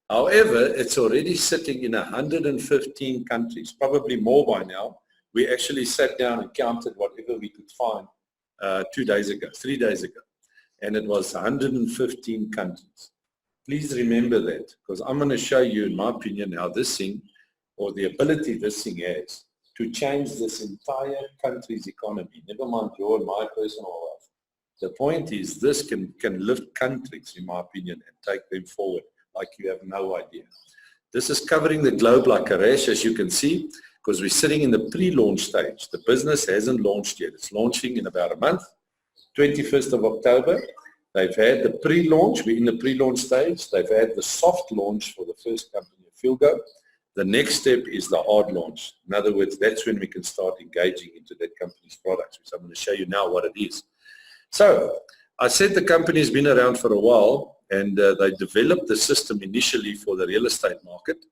However, it's already sitting in 115 countries, probably more by now. We actually sat down and counted whatever we could find 3 days ago, and it was 115 countries. Please remember that, because I'm going to show you, in my opinion, how this thing, or the ability this thing has, to change this entire country's economy, never mind your and my personal life. The point is, this can lift countries, in my opinion, and take them forward like you have no idea. This is covering the globe like a rash, as you can see, because we're sitting in the pre-launch stage. The business hasn't launched yet. It's launching in about a month, 21st of October. They've had the pre-launch. We're in the pre-launch stage. They've had the soft launch for the first company, FieldGo. The next step is the hard launch. In other words, that's when we can start engaging into that company's products, which I'm going to show you now what it is. So I said the company's been around for a while, and they developed the system initially for the real estate market,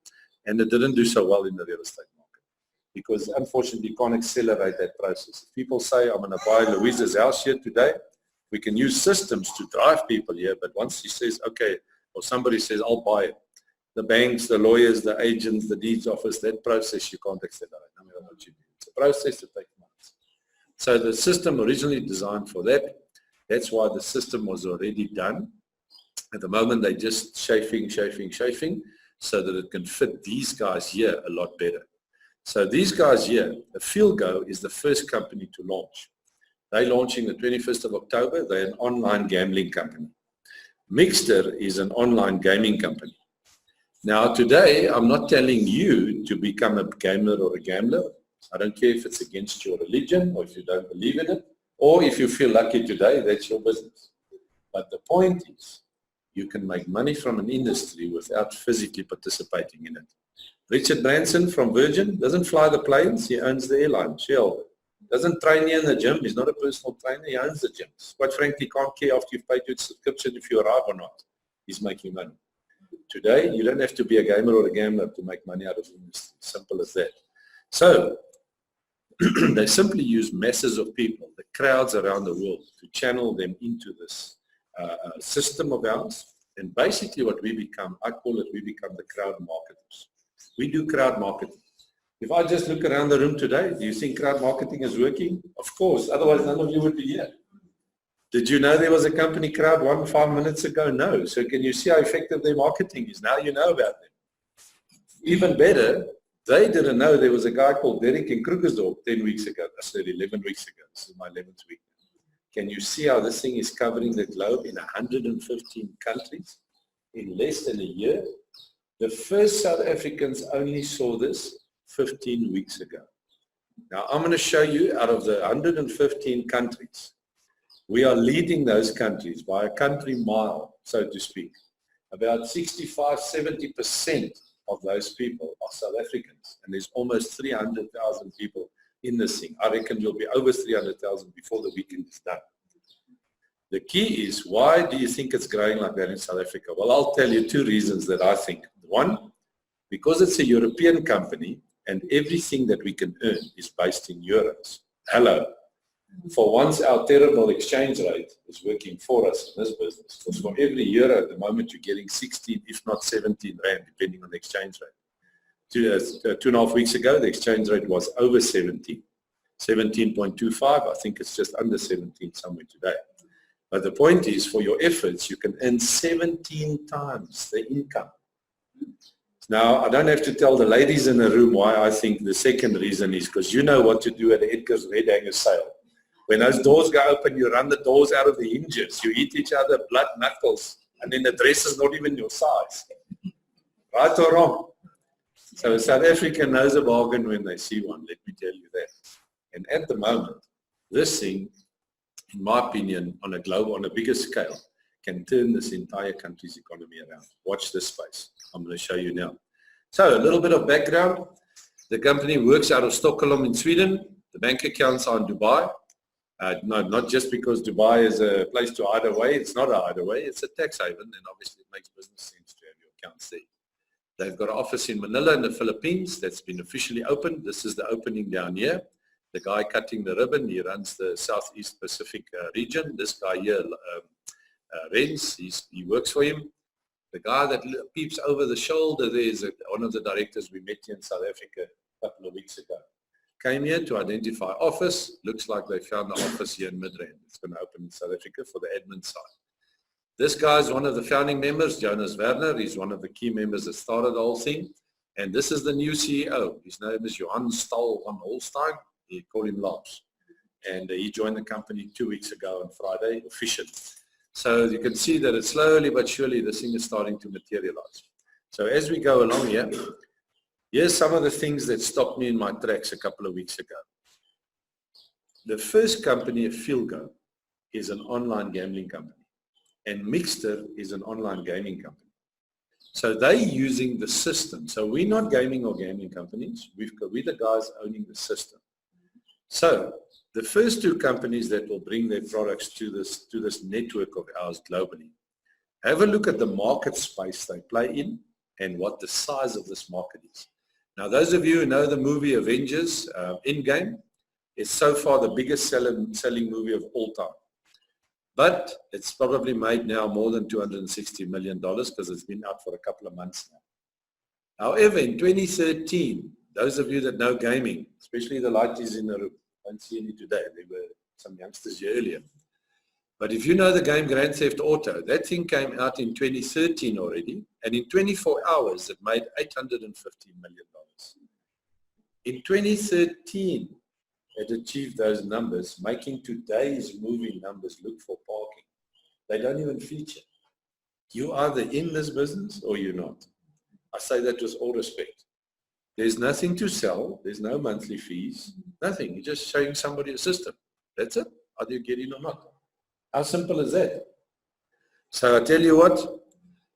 and it didn't do so well in the real estate market because, unfortunately, you can't accelerate that process. If people say, I'm going to buy Louisa's house here today, we can use systems to drive people here, but once he says, okay, or somebody says, I'll buy it, the banks, the lawyers, the agents, the deeds office, that process you can't accelerate, no matter what you do. It's a process that takes months. So the system originally designed for that. That's why the system was already done. At the moment, they're just chafing, so that it can fit these guys here a lot better. So these guys here, the FieldGo is the first company to launch. They're launching the 21st of October. They're an online gambling company. Mixter is an online gaming company. Now today, I'm not telling you to become a gamer or a gambler. I don't care if it's against your religion or if you don't believe in it, or if you feel lucky today, that's your business. But the point is, you can make money from an industry without physically participating in it. Richard Branson from Virgin doesn't fly the planes, he owns the airline, shareholder. Doesn't train you in the gym, he's not a personal trainer, he owns the gyms. Quite frankly, can't care after you've paid your subscription if you arrive or not. He's making money. Today, you don't have to be a gamer or a gambler to make money out of the industry. Simple as that. So, they simply use masses of people, the crowds around the world, to channel them into this system of ours. And basically what we become, I call it, we become the crowd marketers. We do crowd marketing. If I just look around the room today, do you think crowd marketing is working? Of course, otherwise none of you would be here. Did you know there was a company, Crowd1, 5 minutes ago? No. So can you see how effective their marketing is? Now you know about them. Even better, they didn't know there was a guy called Derek in Krugersdorp 10 weeks ago. I said 11 weeks ago. This is my 11th week. Can you see how this thing is covering the globe in 115 countries in less than a year? The first South Africans only saw this 15 weeks ago. Now I'm going to show you out of the 115 countries, we are leading those countries by a country mile, so to speak. About 65–70% of those people are South Africans, and there's almost 300,000 people in this thing. I reckon there'll be over 300,000 before the weekend is done. The key is, why do you think it's growing like that in South Africa? Well, I'll tell you 2 reasons that I think. One, because it's a European company and everything that we can earn is based in euros. Hello. For once, our terrible exchange rate is working for us in this business. Because for every euro at the moment, you're getting 16, if not 17 rand, depending on the exchange rate. 2.5 weeks ago, the exchange rate was over 17. 17.25, I think it's just under 17 somewhere today. But the point is, for your efforts, you can earn 17 times the income. Now, I don't have to tell the ladies in the room why I think the second reason is because you know what to do at the Edgar's Red Hanger sale. When those doors go open, you run the doors out of the hinges. You hit each other blood knuckles, and then the dress is not even your size. Right or wrong? So South Africa knows a bargain when they see one, let me tell you that. And at the moment, this thing, in my opinion, on a global, on a bigger scale, can turn this entire country's economy around. Watch this space. I'm going to show you now. So a little bit of background. The company works out of Stockholm in Sweden. The bank accounts are in Dubai. No, not just because Dubai is a place to hide away. It's not a hide away. It's a tax haven, and obviously it makes business sense to have your accounts there. They've got an office in Manila in the Philippines that's been officially opened. This is the opening down here. The guy cutting the ribbon, he runs the Southeast Pacific region. This guy here, Renz, he works for him. The guy that peeps over the shoulder there is one of the directors we met here in South Africa a couple of weeks ago. Came here to identify office. Looks like they found the office here in Midrand. It's going to open in South Africa for the admin side. This guy is one of the founding members, Jonas Werner. He's one of the key members that started the whole thing. And this is the new CEO. His name is Johan Stahl van Holstein. He called him Lars. And he joined the company 2 weeks ago on Friday, officially. So you can see that it's slowly but surely this thing is starting to materialize. So as we go along here, here's some of the things that stopped me in my tracks a couple of weeks ago. The first company, Philgo, is an online gambling company. And Mixter is an online gaming company. So they're using the system. So we're not gaming or gambling companies. We're the guys owning the system. So the first 2 companies that will bring their products to this network of ours globally, have a look at the market space they play in and what the size of this market is. Now, those of you who know the movie Avengers, Endgame, is so far the biggest selling movie of all time. But it's probably made now more than $260 million because it's been out for a couple of months now. However, in 2013, those of you that know gaming, especially the lighties in the room, I don't see any today. There were some youngsters here earlier. But if you know the game Grand Theft Auto, that thing came out in 2013 already, and in 24 hours it made $850 million. In 2013, it achieved those numbers, making today's movie numbers look for parking. They don't even feature. You either in this business or you're not. I say that with all respect. There's nothing to sell. There's no monthly fees. Nothing. You're just showing somebody a system. That's it. Either you get in or not. How simple is that? So I tell you what,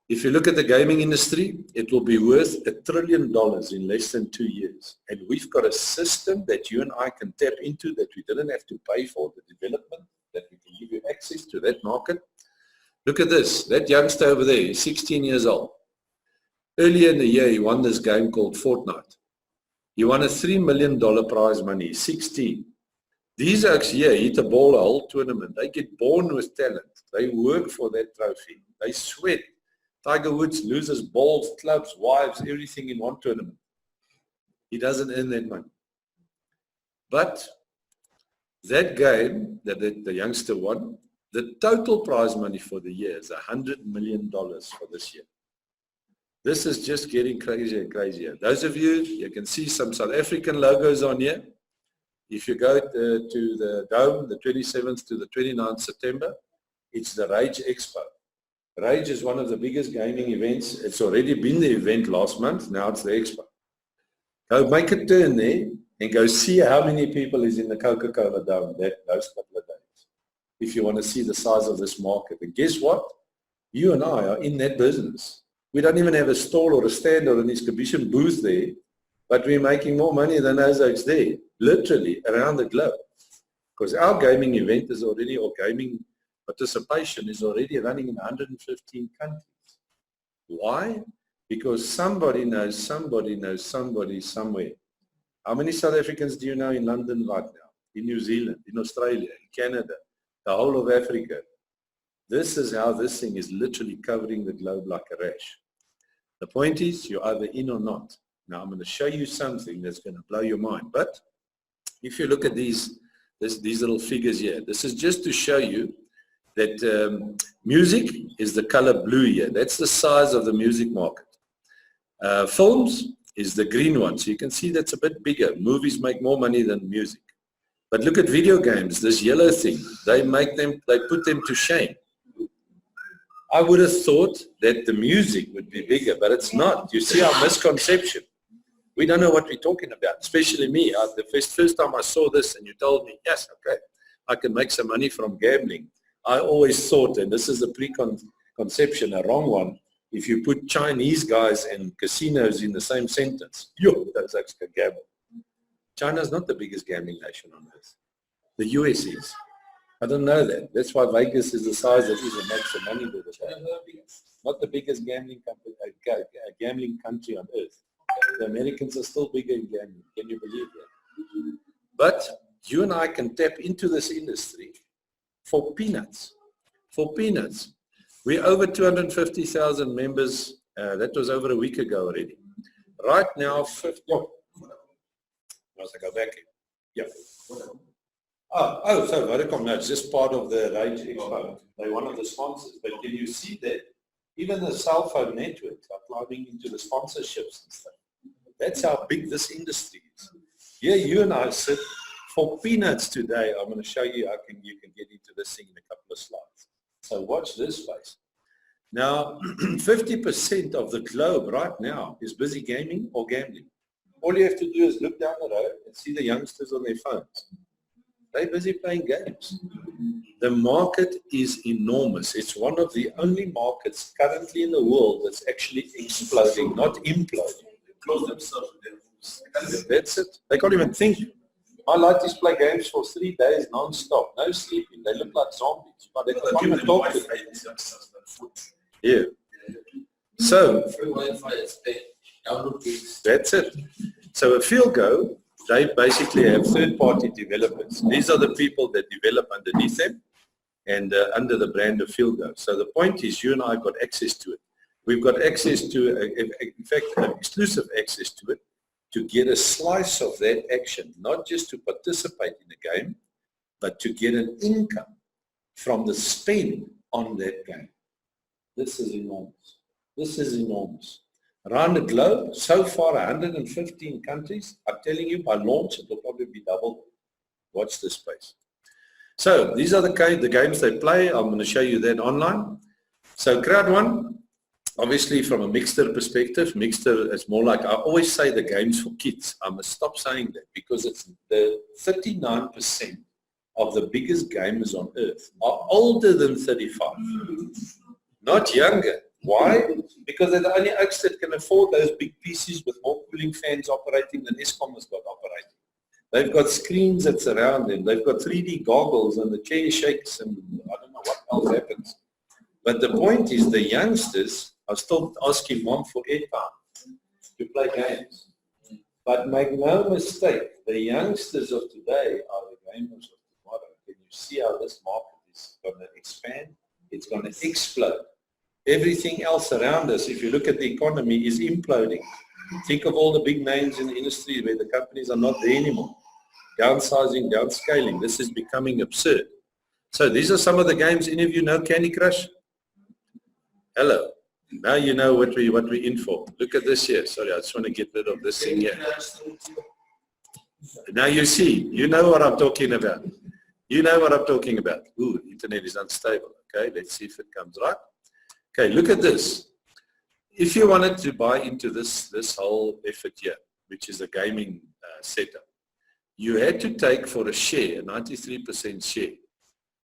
if you look at the gaming industry, it will be worth $1 trillion in less than 2 years. And we've got a system that you and I can tap into that we didn't have to pay for, the development, that we can give you access to that market. Look at this. That youngster over there is 16 years old. Earlier in the year, he won this game called Fortnite. He won a $3 million prize money, 16. These oaks here hit a ball a whole tournament. They get born with talent. They work for that trophy. They sweat. Tiger Woods loses balls, clubs, wives, everything in one tournament. He doesn't earn that money. But that game that the youngster won, the total prize money for the year is $100 million for this year. This is just getting crazier and crazier. Those of you, you can see some South African logos on here. If you go to the Dome, the 27th to the 29th September, it's the Rage Expo. Rage is one of the biggest gaming events. It's already been the event last month. Now it's the Expo. Go make a turn there and go see how many people is in the Coca-Cola Dome those couple of days. If you want to see the size of this market. And guess what? You and I are in that business. We don't even have a stall or a stand or an exhibition booth there, but we're making more money than those oaks there, literally around the globe. Because our gaming event is already, or gaming participation is already running in 115 countries. Why? Because somebody knows somebody somewhere. How many South Africans do you know in London right now? In New Zealand, in Australia, in Canada, the whole of Africa? This is how this thing is literally covering the globe like a rash. The point is, you're either in or not. Now, I'm going to show you something that's going to blow your mind. But if you look at these little figures here, this is just to show you that music is the color blue here. That's the size of the music market. Films is the green one. So you can see that's a bit bigger. Movies make more money than music. But look at video games, this yellow thing. They put them to shame. I would have thought that the music would be bigger, but it's not. You see our misconception. We don't know what we're talking about, especially me. The first time I saw this and you told me, yes, okay, I can make some money from gambling. I always thought, and this is a preconception, a wrong one, if you put Chinese guys and casinos in the same sentence, those actually can gamble. China's not the biggest gambling nation on earth. The US is. I don't know that. That's why Vegas is the size it is and makes the money with it. Not the biggest gambling country on earth. The Americans are still bigger in gambling. Can you believe that? But you and I can tap into this industry for peanuts. For peanuts. We're over 250,000 members. That was over a week ago already. Right now, once I go back here. Yeah. So Vodacom, no, it's just part of the Rage Expo. They're one of the sponsors. But can you see that even the cell phone networks are climbing into the sponsorships and stuff? That's how big this industry is. Here you and I sit for peanuts today. I'm going to show you how you can get into this thing in a couple of slides. So watch this space. Now, 50% of the globe right now is busy gaming or gambling. All you have to do is look down the road and see the youngsters on their phones. They're busy playing games. The market is enormous. It's one of the only markets currently in the world that's actually exploding, not imploding. They close themselves with their rooms. That's it. They can't even think. My lighties play games for 3 days non-stop. No sleeping. They look like zombies. But they can't even talk to them. Yeah. So, that's it. So a FieldGo, they basically have third-party developers. These are the people that develop underneath them and under the brand of FieldGo. So the point is you and I got access to it. We've got access to, in fact, exclusive access to it to get a slice of that action, not just to participate in the game, but to get an income from the spend on that game. This is enormous. This is enormous. Around the globe, so far 115 countries. I'm telling you, by launch, it will probably be double. Watch this space. So these are the games they play. I'm going to show you that online. So Crowd1, obviously from a Mixter perspective, Mixter is more like, I always say the game's for kids. I must stop saying that because it's the 39% of the biggest gamers on earth are older than 35, not younger. Why? Because they're the only oaks that can afford those big PCs with more cooling fans operating than Eskom has got operating. They've got screens that surround them. They've got 3D goggles and the chair shakes and I don't know what else happens. But the point is the youngsters are still asking mom for airtime to play games. But make no mistake, the youngsters of today are the gamers of tomorrow. Can you see how this market is going to expand? It's going to explode. Everything else around us, if you look at the economy, is imploding. Think of all the big names in the industry where the companies are not there anymore. Downsizing, downscaling. This is becoming absurd. So these are some of the games. Any of you know Candy Crush? Hello. Now you know what we're in for. Look at this here. Sorry, I just want to get rid of this thing here. Now you see. You know what I'm talking about. You know what I'm talking about. Ooh, internet is unstable. Okay, let's see if it comes right. Okay, look at this. If you wanted to buy into this whole effort here, which is a gaming setup, you had to take for a share, a 93% share,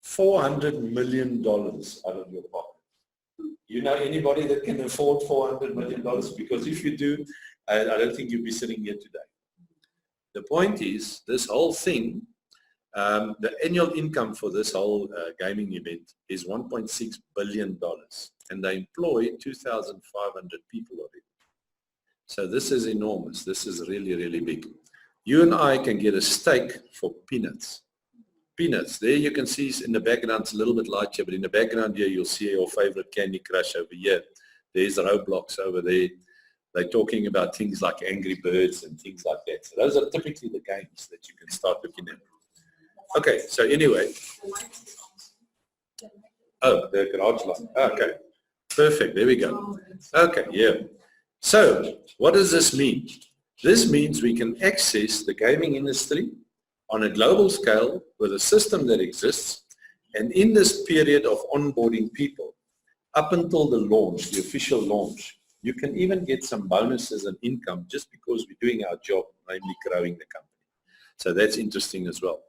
$400 million out of your pocket. You know anybody that can afford $400 million? Because if you do, I don't think you'll be sitting here today. The point is, this whole thing, the annual income for this whole gaming event is $1.6 billion. And they employ 2,500 people already. So this is enormous. This is really, really big. You and I can get a steak for peanuts. Peanuts. There you can see in the background, it's a little bit light here, but in the background here, you'll see your favorite Candy Crush over here. There's Roblox over there. They're talking about things like Angry Birds and things like that. So those are typically the games that you can start looking at. Okay, so anyway. Oh, the garage light. Okay. Perfect. There we go. Okay, yeah. So what does this mean? This means we can access the gaming industry on a global scale with a system that exists, and in this period of onboarding people, up until the launch, the official launch, you can even get some bonuses and income just because we're doing our job, namely growing the company. So that's interesting as well.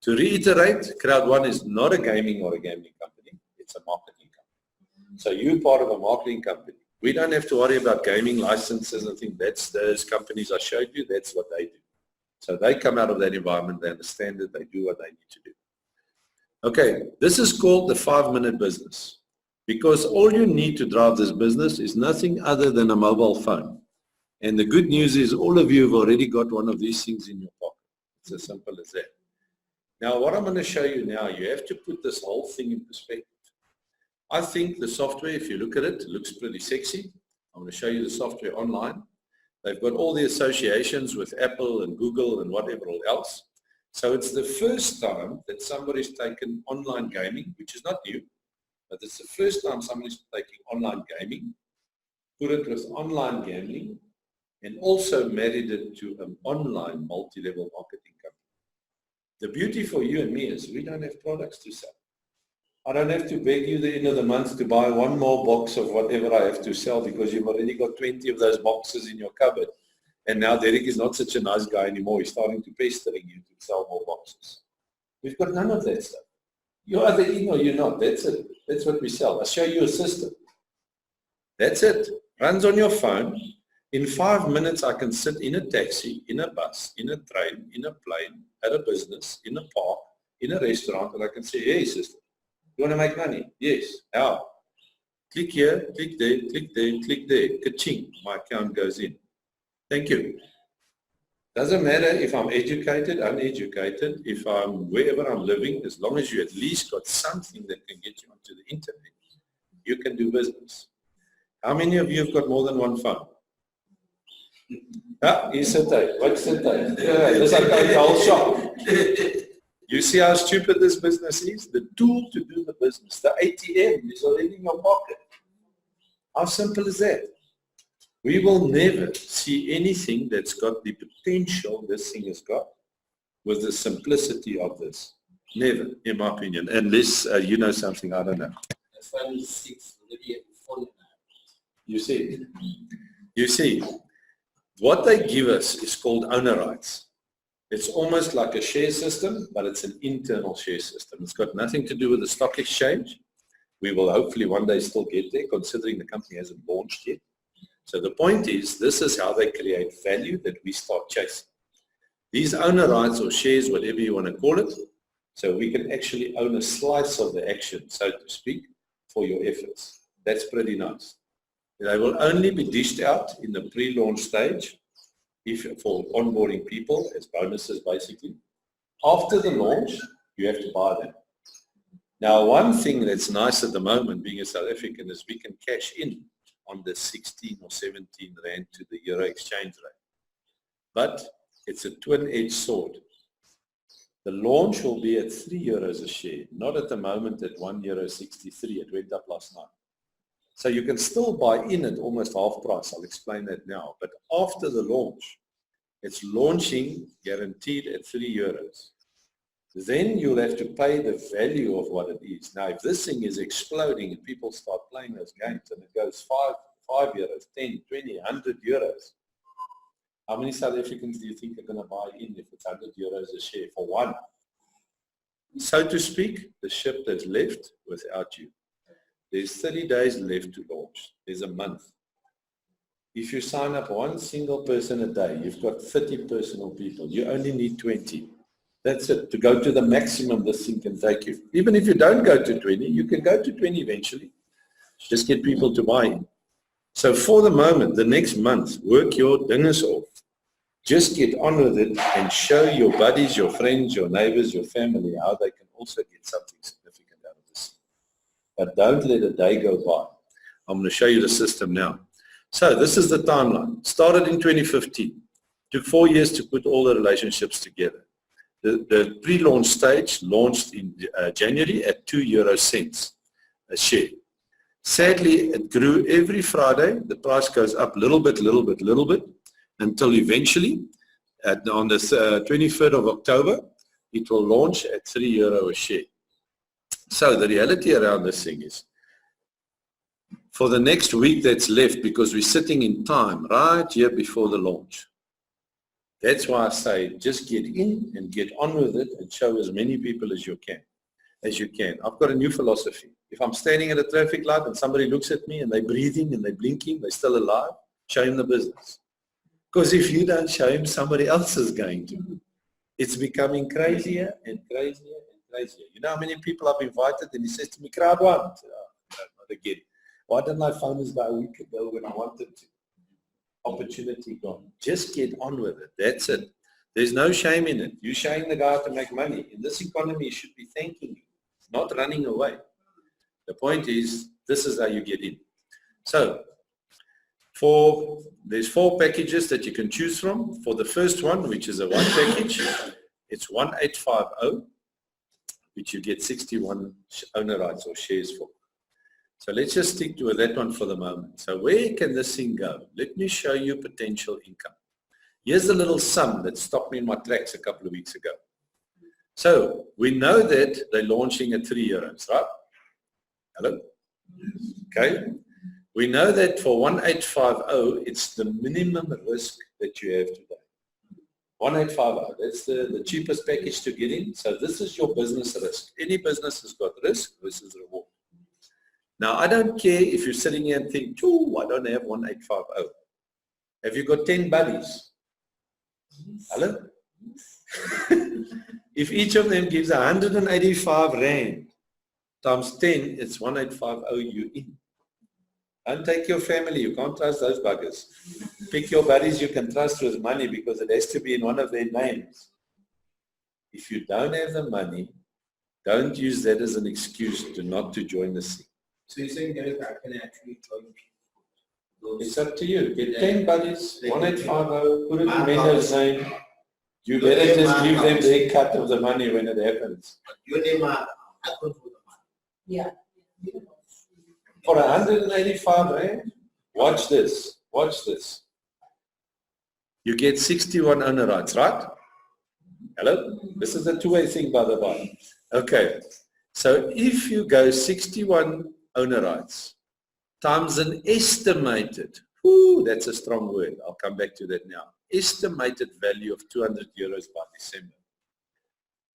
To reiterate, Crowd1 is not a gaming or a gambling company. It's a marketing company. So you're part of a marketing company. We don't have to worry about gaming licenses and things. That's those companies I showed you. That's what they do. So they come out of that environment. They understand it. They do what they need to do. Okay, this is called the 5-minute business, because all you need to drive this business is nothing other than a mobile phone. And the good news is all of you have already got one of these things in your pocket. It's as simple as that. Now, what I'm going to show you now, you have to put this whole thing in perspective. I think the software, if you look at it, it looks pretty sexy. I'm going to show you the software online. They've got all the associations with Apple and Google and whatever else. So it's the first time that somebody's taken online gaming, which is not new, but it's the first time somebody's taking online gaming, put it with online gambling, and also married it to an online multi-level marketing company. The beauty for you and me is we don't have products to sell. I don't have to beg you the end of the month to buy one more box of whatever I have to sell because you've already got 20 of those boxes in your cupboard. And now Derek is not such a nice guy anymore. He's starting to pestering you to sell more boxes. We've got none of that stuff. You're either in or you're not. That's it. That's what we sell. I'll show you a system. That's it. Runs on your phone. In 5 minutes, I can sit in a taxi, in a bus, in a train, in a plane, at a business, in a park, in a restaurant, and I can say, hey, sister, you want to make money? Yes. How? Click here, click there, click there, click there. Ka-ching. My account goes in. Thank you. Doesn't matter if I'm educated, uneducated, if I'm wherever I'm living, as long as you at least got something that can get you onto the internet, you can do business. How many of you have got more than one phone? Here's a tape. What's the tape? This is like the whole shop. You see how stupid this business is? The tool to do the business, the ATM, is already in your pocket. How simple is that? We will never see anything that's got the potential this thing has got with the simplicity of this. Never, in my opinion. Unless you know something I don't know. You see, what they give us is called owner rights. It's almost like a share system, but it's an internal share system. It's got nothing to do with the stock exchange. We will hopefully one day still get there, considering the company hasn't launched yet. So the point is, this is how they create value that we start chasing. These owner rights or shares, whatever you want to call it, so we can actually own a slice of the action, so to speak, for your efforts. That's pretty nice. They will only be dished out in the pre-launch stage for onboarding people as bonuses basically. After the launch, you have to buy them. Now, one thing that's nice at the moment, being a South African, is we can cash in on the 16 or 17 rand to the euro exchange rate. But it's a twin-edged sword. The launch will be at 3 euros a share, not at the moment at €1.63. It went up last night. So you can still buy in at almost half price. I'll explain that now. But after the launch, it's launching guaranteed at 3 euros. Then you'll have to pay the value of what it is. Now, if this thing is exploding and people start playing those games and it goes 5 euros, 10, 20, 100 euros, how many South Africans do you think are going to buy in if it's 100 euros a share for one? So to speak, the ship that's left without you. There's 30 days left to launch. There's a month. If you sign up one single person a day, you've got 30 personal people. You only need 20. That's it. To go to the maximum this thing can take you. Even if you don't go to 20, you can go to 20 eventually. Just get people to buy in. So for the moment, the next month, work your dingers off. Just get on with it and show your buddies, your friends, your neighbors, your family how they can also get something significant out of this. But don't let a day go by. I'm going to show you the system now. So this is the timeline. Started in 2015. Took 4 years to put all the relationships together. The pre-launch stage launched in January at 2 euro cents a share. Sadly, it grew every Friday. The price goes up little bit, until eventually, on the 23rd of October, it will launch at 3 euro a share. So the reality around this thing is, for the next week that's left, because we're sitting in time right here before the launch, that's why I say just get in and get on with it and show as many people as you can. I've got a new philosophy. If I'm standing at a traffic light and somebody looks at me and they're breathing and they're blinking, they're still alive, show him the business. Because if you don't show him, somebody else is going to. It's becoming crazier and crazier and crazier. You know how many people I've invited and he says to me, Crowd1. I said, oh, not again. Why didn't I phone this guy a week ago when I wanted to? Opportunity gone. Just get on with it. That's it. There's no shame in it. You're showing the guy to make money. In this economy, he should be thanking you, not running away. The point is, this is how you get in. So, there's 4 packages that you can choose from. For the first one, which is a one package, it's 1850, which you get 61 owner rights or shares for. So let's just stick to that one for the moment. So where can this thing go? Let me show you potential income. Here's the little sum that stopped me in my tracks a couple of weeks ago. So we know that they're launching at 3 euros, right? Hello? Okay. We know that for 1850, it's the minimum risk that you have today. 1850, that's the cheapest package to get in. So this is your business risk. Any business has got risk versus reward. Now, I don't care if you're sitting here and think, oh, I don't have 1850. Have you got 10 buddies? Hello? If each of them gives 185 Rand times 10, it's 1850 you in. Don't take your family. You can't trust those buggers. Pick your buddies you can trust with money because it has to be in one of their names. If you don't have the money, don't use that as an excuse not to join the scene. So you're saying that I can actually join people? It's up to you. Get 10 buddies, 1850, put it in Mendo's name. You better just give them their cut of the money when it happens. Your name, I couldn't put the money. Yeah. For 185 Rand, watch this. You get 61 owner rights, right? Hello? This is a two-way thing, by the way. Okay. So if you go 61 owner rights times an estimated, that's a strong word, I'll come back to that now, estimated value of 200 euros by December.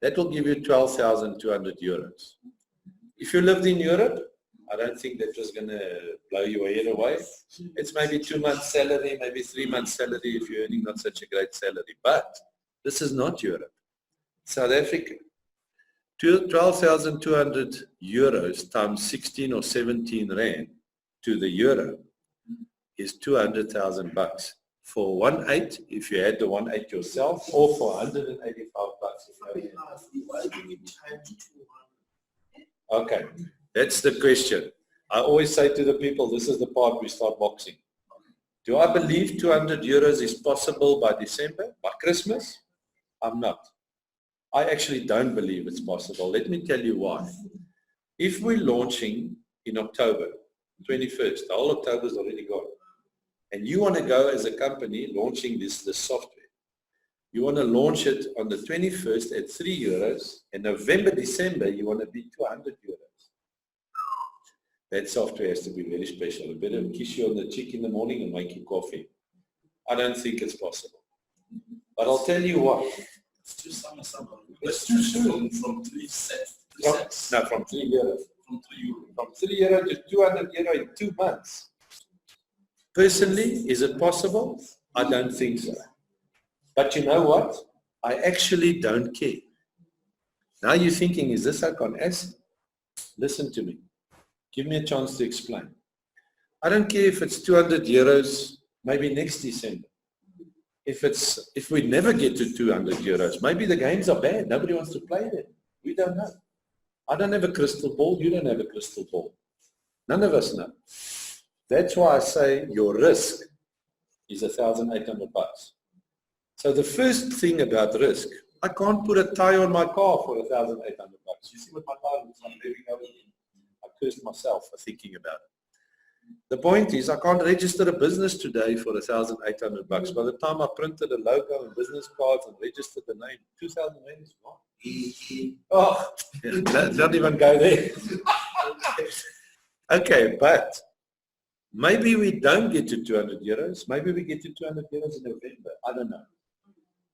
That will give you 12,200 euros. If you lived in Europe, I don't think that was going to blow your head away. It's maybe 2 months salary, maybe 3 months salary if you're earning not such a great salary. But this is not Europe. South Africa. 12,200 euros times 16 or 17 rand to the euro is 200,000 bucks. For 1/8, if you had the 1/8 yourself, or for 185 bucks. Okay. That's the question. I always say to the people, this is the part we start boxing. Do I believe 200 euros is possible by December, by Christmas? I'm not. I actually don't believe it's possible. Let me tell you why. If we're launching in October, 21st, the whole October is already gone, and you want to go as a company launching this software, you want to launch it on the 21st at 3 euros, and November, December, you want to be 200 euros. That software has to be very special. It better kiss you on the cheek in the morning and make you coffee. I don't think it's possible. But I'll tell you what. It's too summer. It's too soon. From 3 cents. No, from 3 euros. From 3 euro. From 3 euro to 200 euro in 2 months. Personally, is it possible? I don't think so. But you know what? I actually don't care. Now you're thinking, is this like on acid? Listen to me. Give me a chance to explain. I don't care if it's 200 euros, maybe next December. If we never get to 200 euros, maybe the games are bad. Nobody wants to play them. We don't know. I don't have a crystal ball. You don't have a crystal ball. None of us know. That's why I say your risk is 1,800 bucks. So the first thing about risk, I can't put a tire on my car for 1,800 bucks. You see what my car looks like? I cursed myself for thinking about it. The point is, I can't register a business today for 1,800 bucks. By the time I printed a logo and business cards and registered the name, 2,000 rand is gone. Oh, don't even go there. Okay, but maybe we don't get to 200 euros. Maybe we get to 200 euros in November. I don't know.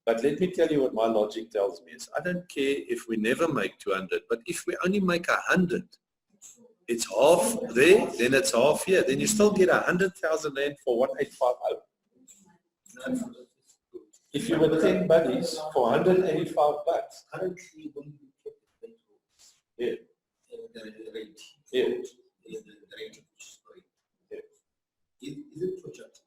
But let me tell you what my logic tells me is, I don't care if we never make 200, but if we only make 100, it's half there, then it's half here. Then you still get 100,000 rand for 1,850. If you were 10 buddies for 185 bucks. Currently, when you check the petrols, Yeah. the rate, Yeah. the rate which is going, is it projected?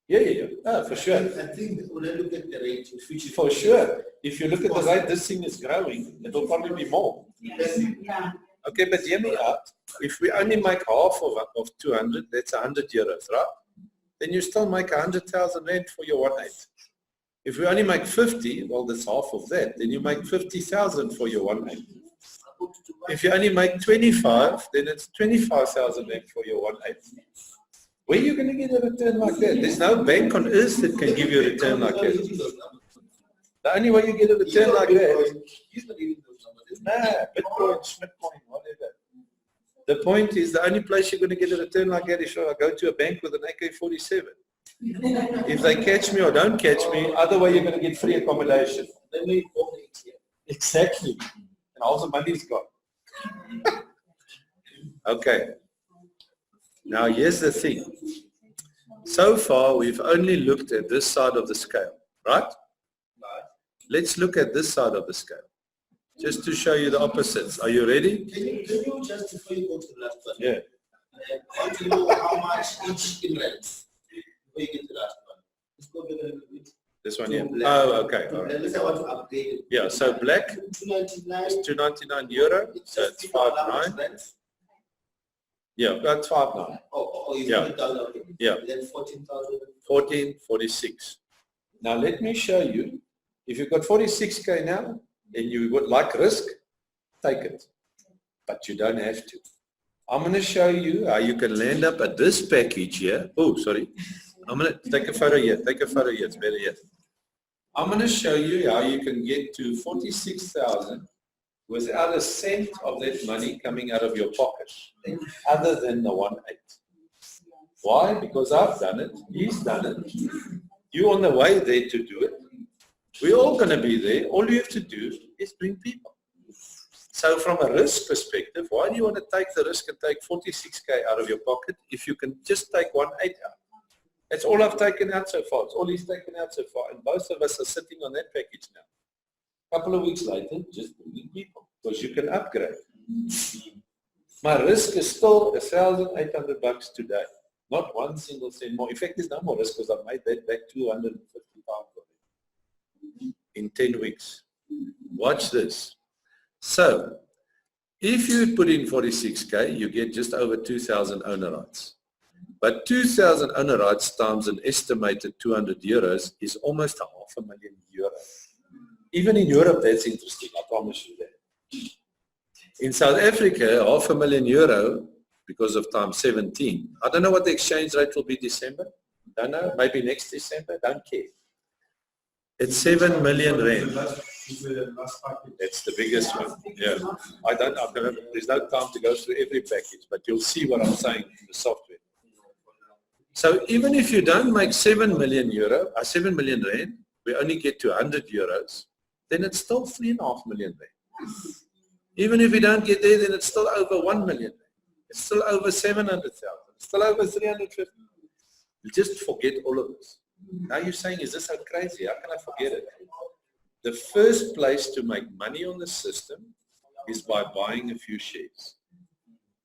Yeah. Oh, for sure. I think when I look at the rate, which is For sure. If you look at the rate this thing is growing, it will probably be more. Yeah. Okay, but hear me out. If we only make half of 200, that's 100 euros, right? Then you still make 100,000 rand for your 1/8. If we only make 50, well, that's half of that. Then you make 50,000 for your 1/8. If you only make 25, then it's 25,000 rand for your 1/8. Where are you going to get a return like that? There's no bank on earth that can give you a return like that. The only way you get a return like that, Bitcoin, Schmidtcoin, whatever. The point is, the only place you're going to get a return like that is if I go to a bank with an AK-47. If they catch me or don't catch me, other way you're going to get free accommodation. Then we own it here. Exactly. And all the money's gone. Okay. Now here's the thing. So far, we've only looked at this side of the scale, right? Let's look at this side of the scale, just to show you the opposites. Are you ready? Can you just, before you go to the last one, Yeah. I want to know how much each in rents before you get to the last one. Let's go back a little bit. This one To here. black. Oh, okay. All right. Unless I want to upgrade it. Yeah, so black 299. is 299 euro, so it's 5.9. Yeah, that's 5.9. Oh, you Yeah. put it down, okay. Yeah. Then 14,000. 1446. Now let me show you. If you've got 46k now and you would like risk, take it. But you don't have to. I'm going to show you how you can land up at this package here. Oh, sorry. I'm going to take a photo here. Take a photo here. It's better yet. I'm going to show you how you can get to 46,000 without a cent of that money coming out of your pocket, other than the 1/8. Why? Because I've done it. He's done it. You're on the way there to do it. We're all going to be there. All you have to do is bring people. So from a risk perspective, why do you want to take the risk and take 46K out of your pocket if you can just take 1.8 out? That's all I've taken out so far. It's all he's taken out so far. And both of us are sitting on that package now. A couple of weeks later, just bringing people. Because you can upgrade. My risk is still $1,800 today. Not one single cent more. In fact, there's no more risk because I've made that back 250 pounds in 10 weeks. Watch this. So, if you put in 46K, you get just over 2,000 owner rights. But 2,000 owner rights times an estimated 200 euros is almost €500,000. Even in Europe, that's interesting. I promise you that. In South Africa, €500,000 because of times 17. I don't know what the exchange rate will be December. Don't know. Maybe next December. Don't care. It's 7 million rand. That's the biggest one. Yeah. There's no time to go through every package, but you'll see what I'm saying in the software. So even if you don't make 7 million rand, we only get to 100 euros, then it's still 3.5 million rand. Even if we don't get there, then it's still over 1 million. It's still over 700,000. It's still over 350. You just forget all of this. Now you're saying, is this so crazy? How can I forget it? The first place to make money on the system is by buying a few shares.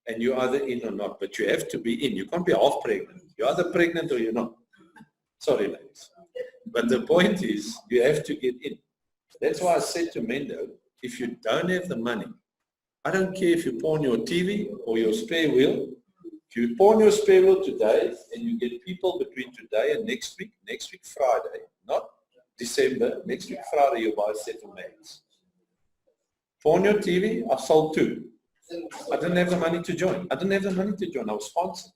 And you're either in or not, but you have to be in. You can't be half pregnant. You're either pregnant or you're not. Sorry, ladies. But the point is, you have to get in. That's why I said to Mendo, if you don't have the money, I don't care if you pawn your TV or your spare wheel. If you pawn your spare wheel today and you get people between today and next week Friday, not December, next week Friday you buy a set of mags. Pawn your TV, I sold 2. I didn't have the money to join. I was sponsored.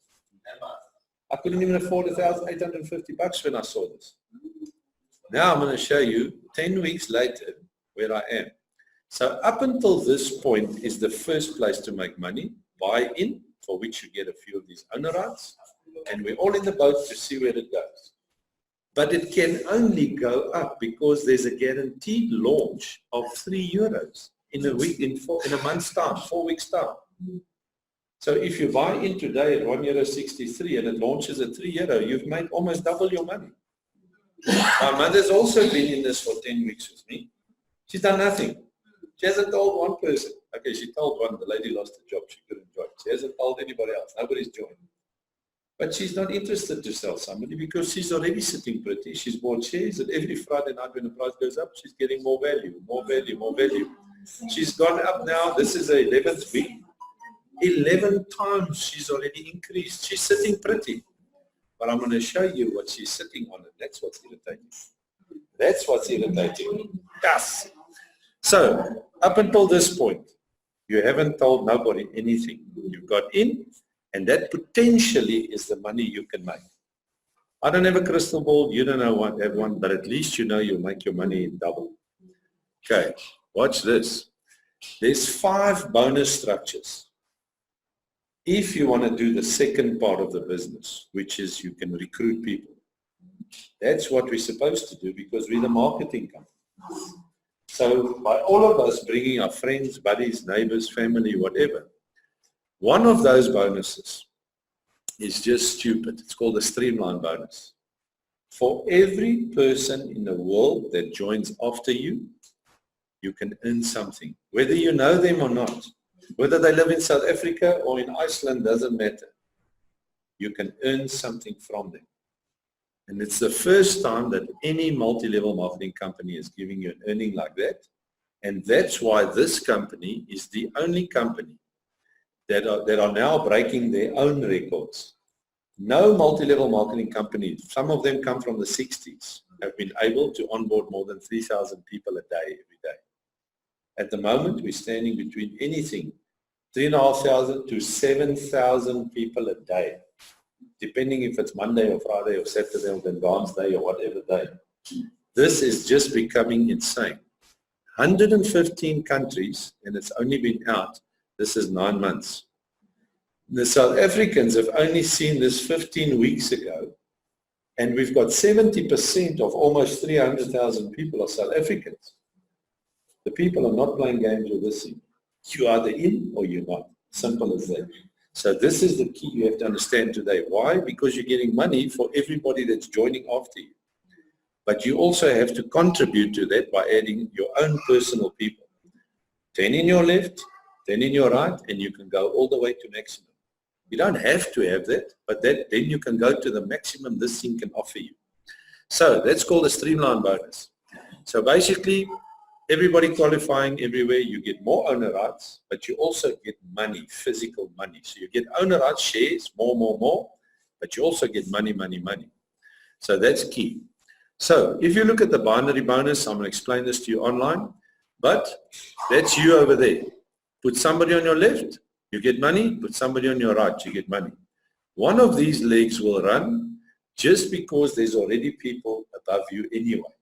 I couldn't even afford $1,850 when I saw this. Now I'm going to show you 10 weeks later where I am. So up until this point is the first place to make money, buy in, for which you get a few of these owner rights, and we're all in the boat to see where it goes. But it can only go up because there's a guaranteed launch of €3 in a week, in a month's time, 4 weeks time. So if you buy in today at €1.63 and it launches at €3, you've made almost double your money. My mother's also been in this for 10 weeks with me. She's done nothing. She hasn't told one person. Okay, she told one, the lady lost her job, she couldn't join. She hasn't told anybody else, nobody's joined. But she's not interested to sell somebody because she's already sitting pretty. She's bought shares, and every Friday night when the price goes up, she's getting more value, more value, more value. She's gone up now, this is the 11th week. 11 times she's already increased. She's sitting pretty. But I'm going to show you what she's sitting on, and that's what's irritating. That's what's irritating. Yes. So, up until this point, you haven't told nobody anything. You got in, and that potentially is the money you can make. I don't have a crystal ball, you don't have one, but at least you know you'll make your money in double. Okay, watch this. There's 5 bonus structures. If you want to do the second part of the business, which is you can recruit people, that's what we're supposed to do because we're the marketing company. So by all of us bringing our friends, buddies, neighbors, family, whatever, one of those bonuses is just stupid. It's called a streamline bonus. For every person in the world that joins after you, you can earn something, whether you know them or not. Whether they live in South Africa or in Iceland, doesn't matter. You can earn something from them. And it's the first time that any multi-level marketing company is giving you an earning like that. And that's why this company is the only company that are now breaking their own records. No multi-level marketing company, some of them come from the 60s, have been able to onboard more than 3,000 people a day, every day. At the moment, we're standing between anything, 3,500 to 7,000 people a day, depending if it's Monday or Friday or Saturday or Advance Day or whatever day. This is just becoming insane. 115 countries, and it's only been out, this is 9 months. The South Africans have only seen this 15 weeks ago, and we've got 70% of almost 300,000 people are South Africans. The people are not playing games with this thing. You're either in or you're not. Simple as that. So this is the key you have to understand today. Why? Because you're getting money for everybody that's joining after you. But you also have to contribute to that by adding your own personal people. 10 in your left, 10 in your right, and you can go all the way to maximum. You don't have to have that, but then you can go to the maximum this thing can offer you. So that's called a streamline bonus. So basically, everybody qualifying everywhere, you get more owner rights, but you also get money, physical money. So you get owner rights, shares, more, but you also get money. So that's key. So if you look at the binary bonus, I'm going to explain this to you online, but that's you over there. Put somebody on your left, you get money. Put somebody on your right, you get money. One of these legs will run just because there's already people above you anyway.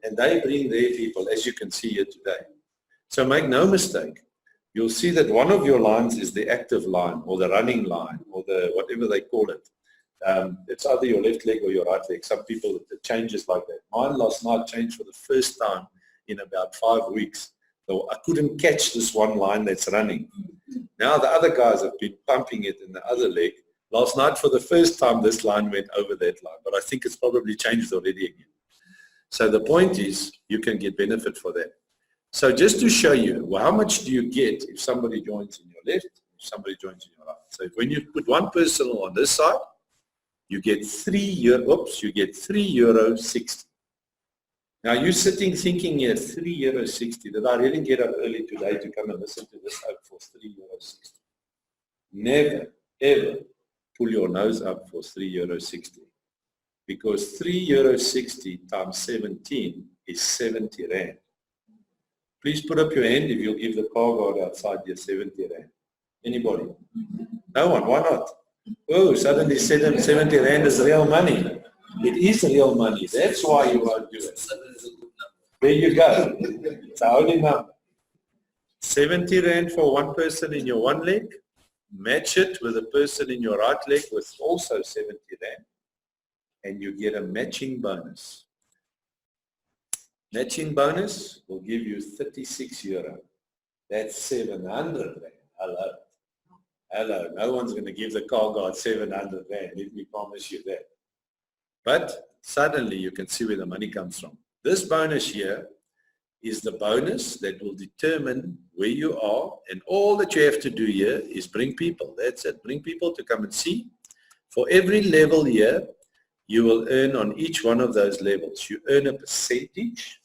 And they bring their people, as you can see here today. So make no mistake, you'll see that one of your lines is the active line or the running line or the whatever they call it. It's either your left leg or your right leg. Some people, it changes like that. Mine last night changed for the first time in about 5 weeks. So I couldn't catch this one line that's running. Now the other guys have been pumping it in the other leg. Last night for the first time this line went over that line, but I think it's probably changed already again. So the point is you can get benefit for that. So just to show you, well, how much do you get if somebody joins in your left, if somebody joins in your right. So when you put one person on this side, you get €3.60. Now you're sitting thinking here, €3.60. Did I really get up early today to come and listen to this up for €3.60? Never, ever pull your nose up for €3.60. Because €3.60 times 17 is 70 Rand. Please put up your hand if you'll give the car guard outside your 70 Rand. Anybody? No one, why not? Oh, suddenly 70 Rand is real money. It is real money. That's why you won't do it. There you go. It's our only number. 70 Rand for one person in your one leg. Match it with a person in your right leg with also 70 Rand. And you get a matching bonus. Matching bonus will give you €36. That's 700 Rand. Hello. No one's going to give the car guard 700 Rand. Let me promise you that. But suddenly you can see where the money comes from. This bonus here is the bonus that will determine where you are, and all that you have to do here is bring people. That's it. Bring people to come and see. For every level here, you will earn on each one of those levels. You earn a percentage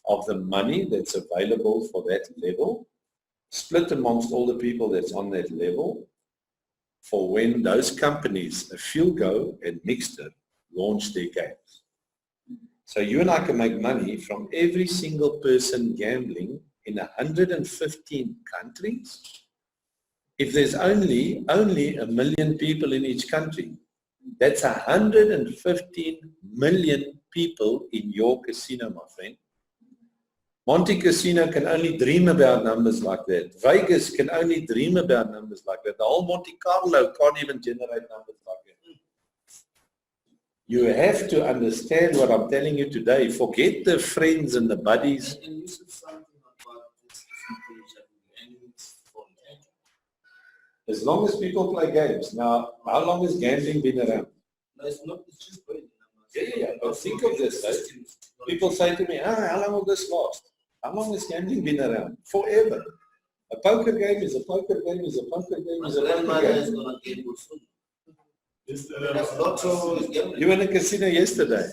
of the money that's available for that level, split amongst all the people that's on that level for when those companies, Fuelgo and Mixter, launch their games. So you and I can make money from every single person gambling in 115 countries. If there's only 1 million people in each country, that's 115 million people in your casino, my friend. Monte Casino can only dream about numbers like that. Vegas can only dream about numbers like that. The whole Monte Carlo can't even generate numbers like that. You have to understand what I'm telling you today. Forget the friends and the buddies. And you said something about this and it's for gambling. As long as people play games. Now, how long has gambling been around? No, it's not, it's just by the numbers. Yeah. But think of this, right? People say to me, how long will this last? How long has gambling been around? Forever. A poker game is a poker game is a poker game is a poker grandmother is game. going to gamble soon. That's lotto is gambling. You were in a casino yesterday.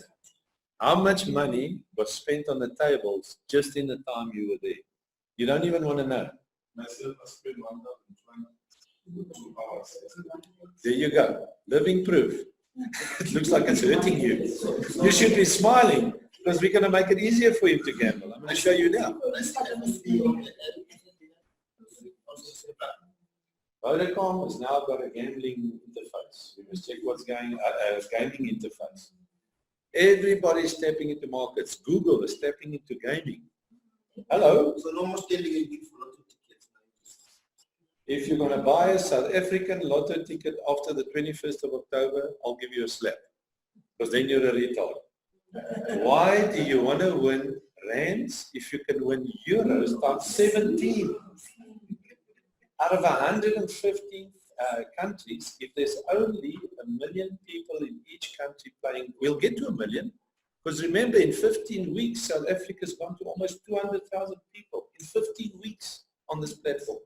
How much money was spent on the tables just in the time you were there? You don't even want to know. Myself, I spent 1,022 hours. There you go. Living proof. It looks like it's hurting you. You should be smiling because we're going to make it easier for you to gamble. I'm going to show you now. Vodacom has now got a gambling interface. We must check what's going on, gaming interface. Everybody's tapping into markets. Google is tapping into gaming. Hello? So no more standing in for lotto tickets. If you're going to buy a South African lotto ticket after the 21st of October, I'll give you a slap. Because then you're a retard. Why do you want to win rands if you can win euros times 17? Out of 115 countries, if there's only 1 million people in each country playing, we'll get to 1 million. Because remember, in 15 weeks, South Africa's gone to almost 200,000 people in 15 weeks on this platform.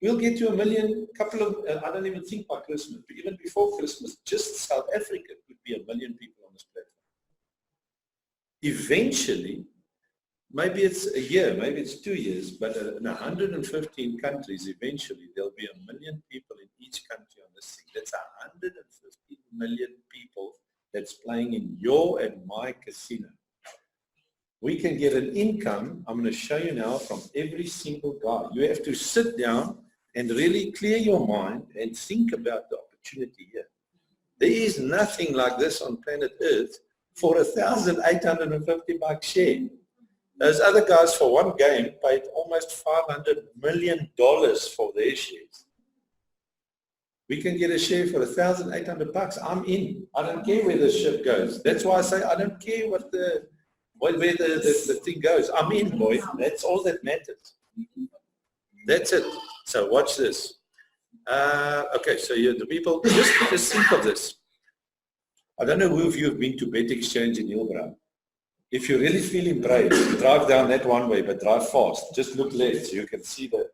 We'll get to 1 million, couple of, I don't even think by Christmas, but even before Christmas, just South Africa could be 1 million people on this platform. Eventually, maybe it's a year, maybe it's 2 years, but in 115 countries, eventually there'll be 1 million people in each country on this thing. That's 115 million people that's playing in your and my casino. We can get an income, I'm going to show you now, from every single guy. You have to sit down and really clear your mind and think about the opportunity here. There is nothing like this on planet Earth for $1,850 share. Those other guys for one game paid almost $500 million for their shares. We can get a share for $1,800. I'm in. I don't care where the ship goes. That's why I say I don't care what where the thing goes. I'm in, boy. That's all that matters. That's it. So watch this. Okay, so the people, just think of this. I don't know who of you have been to Bet Exchange in Hillbrow. If you're really feeling brave, drive down that one way, but drive fast. Just look left so you can see that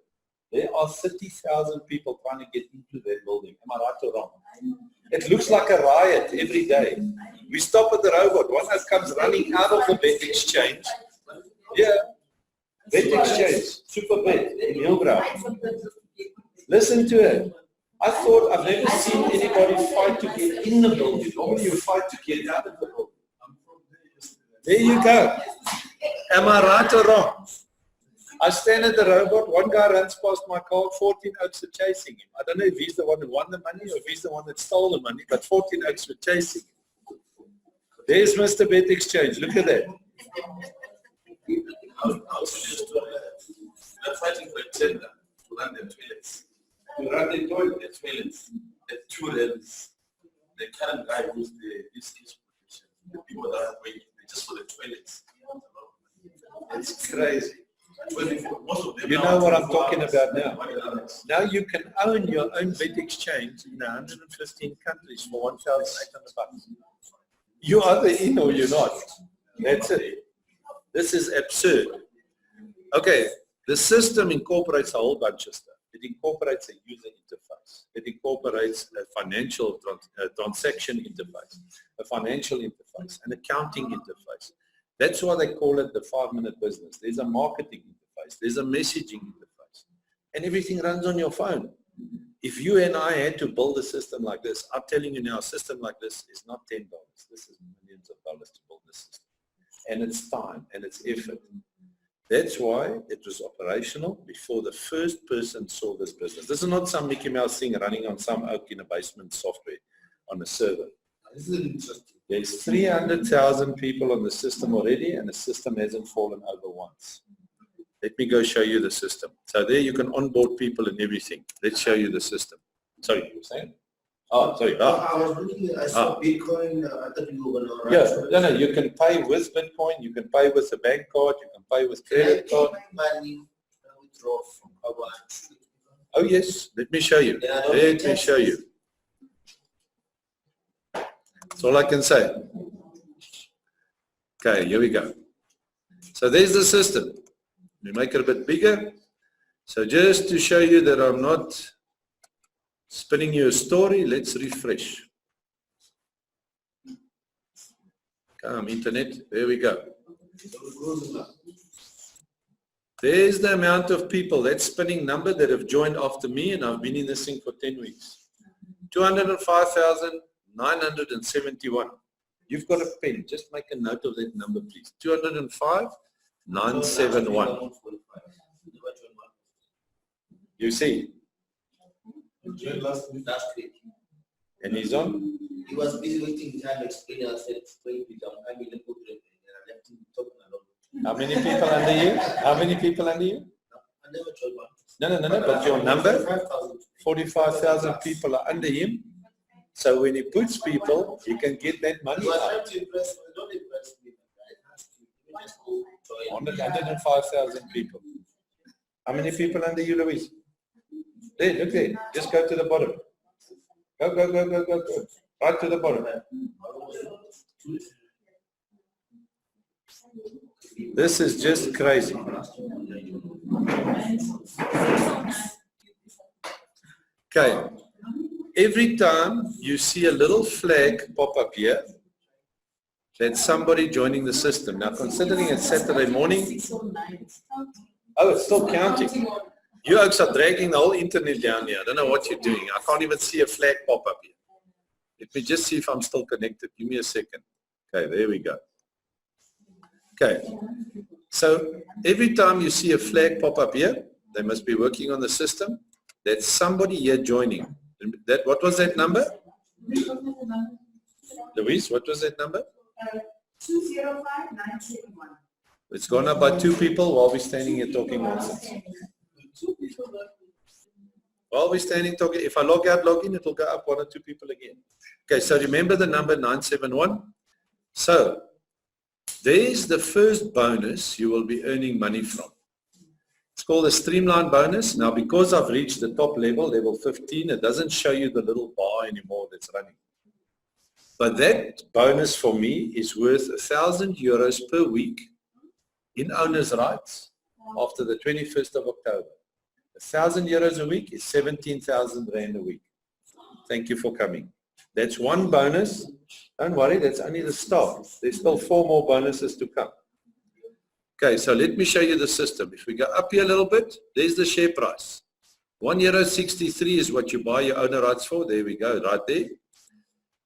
there are 30,000 people trying to get into that building. Am I right or wrong? It looks like a riot every day. We stop at the robot. One that comes running out of the Bet Exchange. Yeah, Bet Exchange, Super Bet in Hillbrow. Listen to it. I thought I've never seen anybody fight to get in the building. Normally you fight to get out of the building. There you go. Am I right or wrong? I stand at the robot, one guy runs past my car, 14 oaks are chasing him. I don't know if he's the one who won the money or if he's the one that stole the money, but 14 oaks were chasing him. There's Mr. Bet Exchange. Look at that. They're fighting for a tender to run their toilets. To run the toilet. Their toilets. The two levels. The current guy who's this position. The people that are waiting just for the toilets. It's crazy. Most of them you know what I'm talking about now. Now you can own your own Bet Exchange in 115 countries for $1,800. You're either in or you're not. That's it. This is absurd. Okay, the system incorporates a whole bunch of stuff. It incorporates a user interface. It incorporates a financial transaction interface, a financial interface, an accounting interface. That's why they call it the 5-minute business. There's a marketing interface. There's a messaging interface. And everything runs on your phone. If you and I had to build a system like this, I'm telling you now, a system like this is not $10. This is millions of dollars to build this system. And it's time and it's effort. That's why it was operational before the first person saw this business. This is not some Mickey Mouse thing running on some oak in a basement software on a server. This is interesting. There's 300,000 people on the system already, and the system hasn't fallen over once. Let me go show you the system. So there you can onboard people and everything. Let's show you the system. Sorry, you were saying? Oh, sorry. Oh. I was looking, I saw Bitcoin, I thought you were going to... Yeah, no, you can pay with Bitcoin, you can pay with a bank card, you can pay with credit card. Money withdraw from Crowd1. Oh yes, let me show you. Let me show you. That's all I can say. Okay, here we go. So there's the system. We make it a bit bigger. So just to show you that I'm not spinning you a story, let's refresh. Come, internet, there we go. There's the amount of people, that spinning number that have joined after me, and I've been in this thing for 10 weeks. 205,971. You've got a pen, just make a note of that number, please. 205,971. You see? Last week. And he's on? He was busy waiting time explaining. I said, explain it. I'm in the program and I left him talking alone. How many people under you? How many people under you? I never told one. No, but your number, 45,000 people are under him. So when he puts people, he can get that money You are out. trying to impress, don't impress me. It has to. You just go join. 105,000 people. How many people under you, Louise? There, look there. Just go to the bottom. Go. Right to the bottom. This is just crazy. Okay. Every time you see a little flag pop up here, that's somebody joining the system. Now, considering it's Saturday morning, oh, it's still counting. You folks are dragging the whole internet down here. I don't know what you're doing. I can't even see a flag pop up here. Let me just see if I'm still connected. Give me a second. Okay, there we go. Okay. So every time you see a flag pop up here, they must be working on the system. That's somebody here joining. That, what was that number? Louise, what was that number? 205971. It's gone up by 2 people while we're standing here talking nonsense. While we're standing talking, if I log out, log in, it will go up 1 or 2 people again. Okay, so remember the number 971. So there's the first bonus you will be earning money from. It's called a streamline bonus. Now, because I've reached the top level, level 15, it doesn't show you the little bar anymore that's running. But that bonus for me is worth €1,000 per week in owner's rights after the 21st of October. €1,000 a week is 17,000 Rand a week. Thank you for coming. That's one bonus. Don't worry, that's only the start. There's still 4 more bonuses to come. Okay, so let me show you the system. If we go up here a little bit, there's the share price. €1.63 is what you buy your owner rights for. There we go, right there.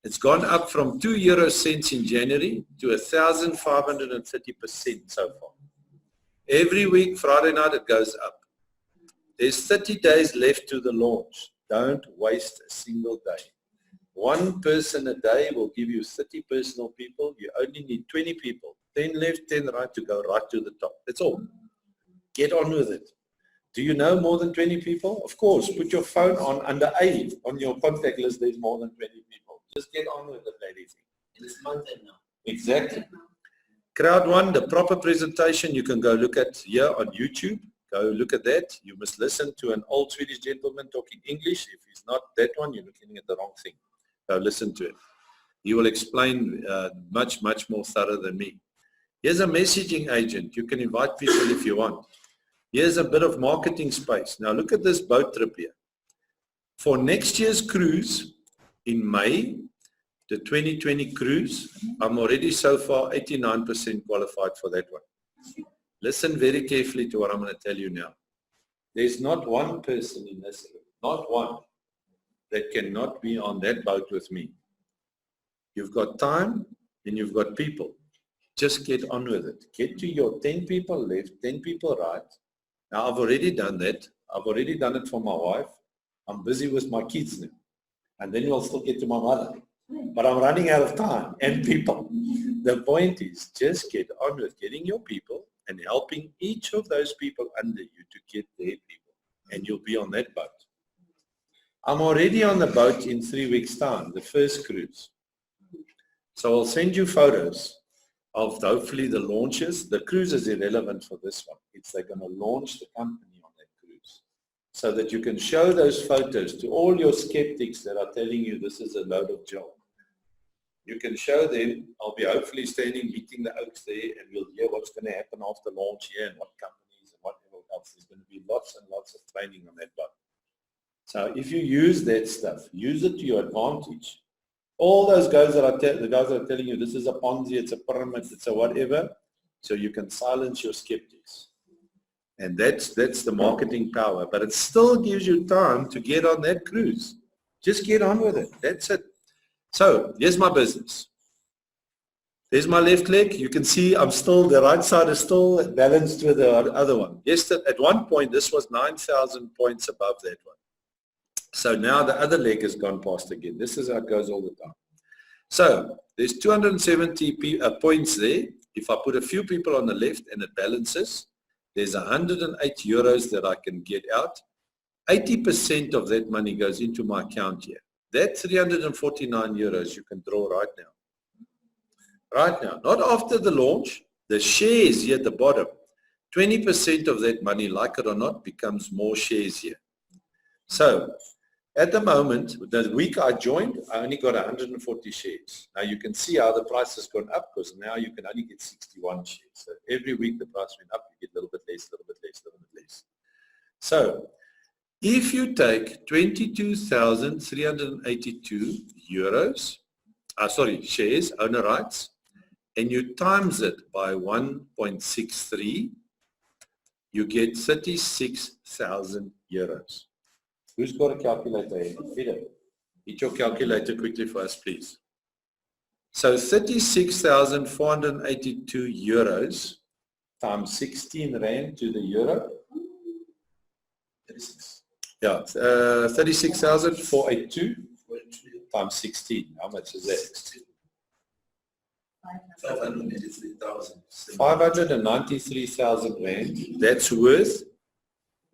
It's gone up from 2 euro cents in January to 1,530% so far. Every week, Friday night, it goes up. There's 30 days left to the launch. Don't waste a single day. 1 person a day will give you 30 personal people. You only need 20 people. 10 left, 10 right to go right to the top. That's all. Get on with it. Do you know more than 20 people? Of course, put your phone on under A. On your contact list, there's more than 20 people. Just get on with it, ladies. It's month end now. Exactly. Crowd1, the proper presentation, you can go look at here on YouTube. Go look at that. You must listen to an old Swedish gentleman talking English. If he's not that one, you're looking at the wrong thing. Go listen to it. He will explain much more thorough than me. Here's a messaging agent. You can invite people if you want. Here's a bit of marketing space. Now look at this boat trip here. For next year's cruise in May, the 2020 cruise, I'm already so far 89% qualified for that one. Listen very carefully to what I'm going to tell you now. There's not one person in this room, not one, that cannot be on that boat with me. You've got time and you've got people. Just get on with it. Get to your 10 people left, 10 people right. Now, I've already done that. I've already done it for my wife. I'm busy with my kids now. And then we'll still get to my mother. But I'm running out of time and people. The point is just get on with getting your people and helping each of those people under you to get their people. And you'll be on that boat. I'm already on the boat in 3 weeks' time, the first cruise. So I'll send you photos of hopefully the launches. The cruise is irrelevant for this one. It's they're going to launch the company on that cruise. So that you can show those photos to all your skeptics that are telling you this is a load of junk. You can show them. I'll be hopefully standing meeting the oaks there and we'll hear what's going to happen after launch here and what companies and whatever else. There's going to be lots and lots of training on that boat. So if you use that stuff, use it to your advantage. All those guys that are telling you this is a Ponzi, it's a pyramid, it's a whatever, so you can silence your skeptics. And that's the marketing power. But it still gives you time to get on that cruise. Just get on with it. That's it. So here's my business. There's my left leg. You can see I'm still, the right side is still balanced with the other one. Yes, at one point this was 9,000 points above that one. So now the other leg has gone past again. This is how it goes all the time. So there's 270 points there. If I put a few people on the left and it balances, there's 108 euros that I can get out. 80% of that money goes into my account here. That 349 euros you can draw right now. Right now, not after the launch. The shares here at the bottom, 20% of that money, like it or not, becomes more shares here. So at the moment, the week I joined, I only got 140 shares. Now you can see how the price has gone up, because now you can only get 61 shares. So every week the price went up, you get a little bit less, a little bit less, a little bit less. So if you take 22,382 euros, shares, owner rights, and you times it by 1.63, you get 36,000 euros. Who's got a calculator here? Peter, hit your calculator quickly for us, please. So 36,482 euros times 16 rand to the euro. 36. Yeah, 36,482 times 16. How much is that? 583,000. 593,000 rand. That's worth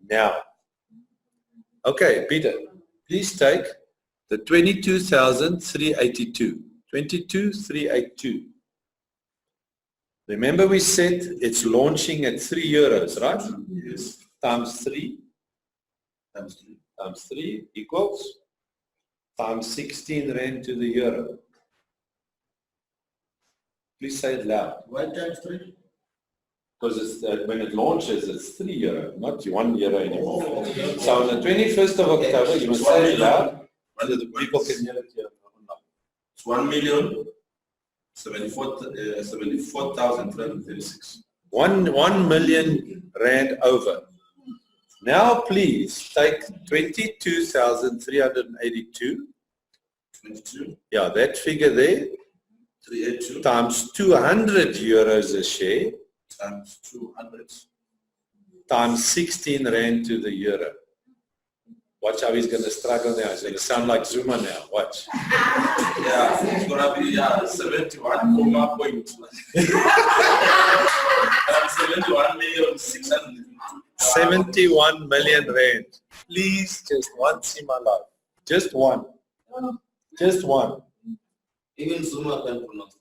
now. Okay, Peter, please take the 22,382. 22,382. Remember we said it's launching at 3 euros, right? Yes. Times 3. Times 3. Times 3 equals times 16 rand to the euro. Please say it loud. Why times 3? Because it's, when it launches, it's 3 euro, not 1 euro anymore. So on the 21st of October, you must say it loud so that the people can hear it here. It's 1,074,336. 1 million rand over. Now please take 22,382. 22. Yeah, that figure there. 382 times 200 euros a share times 200 times 16 rand to the euro. Watch how he's going to struggle now. He's going to sound like Zuma now. Watch. Yeah, it's going to be 71 point. 71,600,000. 71 million rand. Please, just once in my life. Just one. Just one. Even Zuma can pronounce it.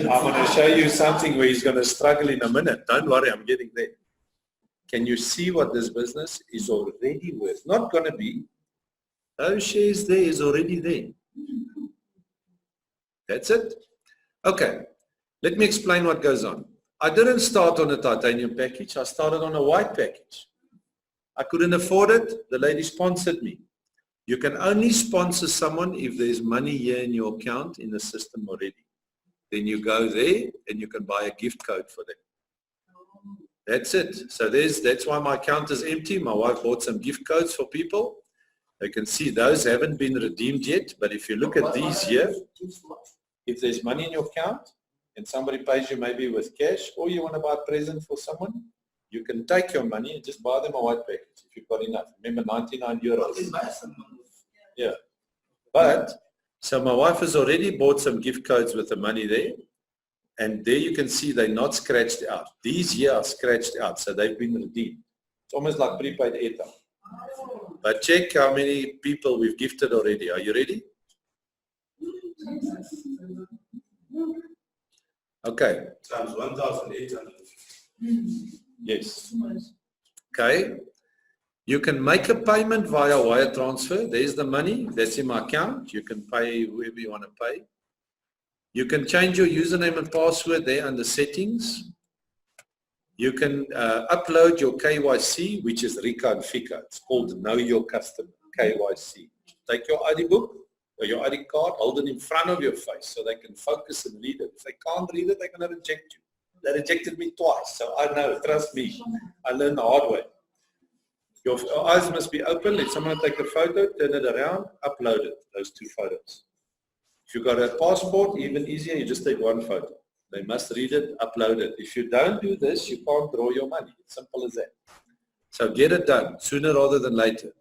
I'm going to show you something where he's going to struggle in a minute. Don't worry, I'm getting there. Can you see what this business is already worth? Not going to be. Those shares there is already there. That's it. Okay. Let me explain what goes on. I didn't start on a titanium package. I started on a white package. I couldn't afford it. The lady sponsored me. You can only sponsor someone if there's money here in your account in the system already. Then you go there and you can buy a gift code for them. That's it. So that's why my account is empty. My wife bought some gift codes for people. You can see those haven't been redeemed yet. But if you look at these here, if there's money in your account and somebody pays you maybe with cash, or you want to buy a present for someone, you can take your money and just buy them a white package if you've got enough. Remember, 99 euros. Yeah. But, so my wife has already bought some gift codes with the money there. And there you can see they're not scratched out. These here are scratched out, so they've been redeemed. It's almost like prepaid airtime. But check how many people we've gifted already. Are you ready? Okay. Times 1,800. Yes. Okay. You can make a payment via wire transfer. There's the money. That's in my account. You can pay whoever you want to pay. You can change your username and password there under settings. You can upload your KYC, which is Rika and Fika. It's called Know Your Customer, KYC. Take your ID book or your ID card, hold it in front of your face so they can focus and read it. If they can't read it, they're going to reject you. They rejected me twice, so I know, trust me. I learned the hard way. Your eyes must be open. Let someone take a photo, turn it around, upload it, those two photos. If you've got a passport, even easier, you just take one photo. They must read it, upload it. If you don't do this, you can't draw your money. It's simple as that. So get it done sooner rather than later.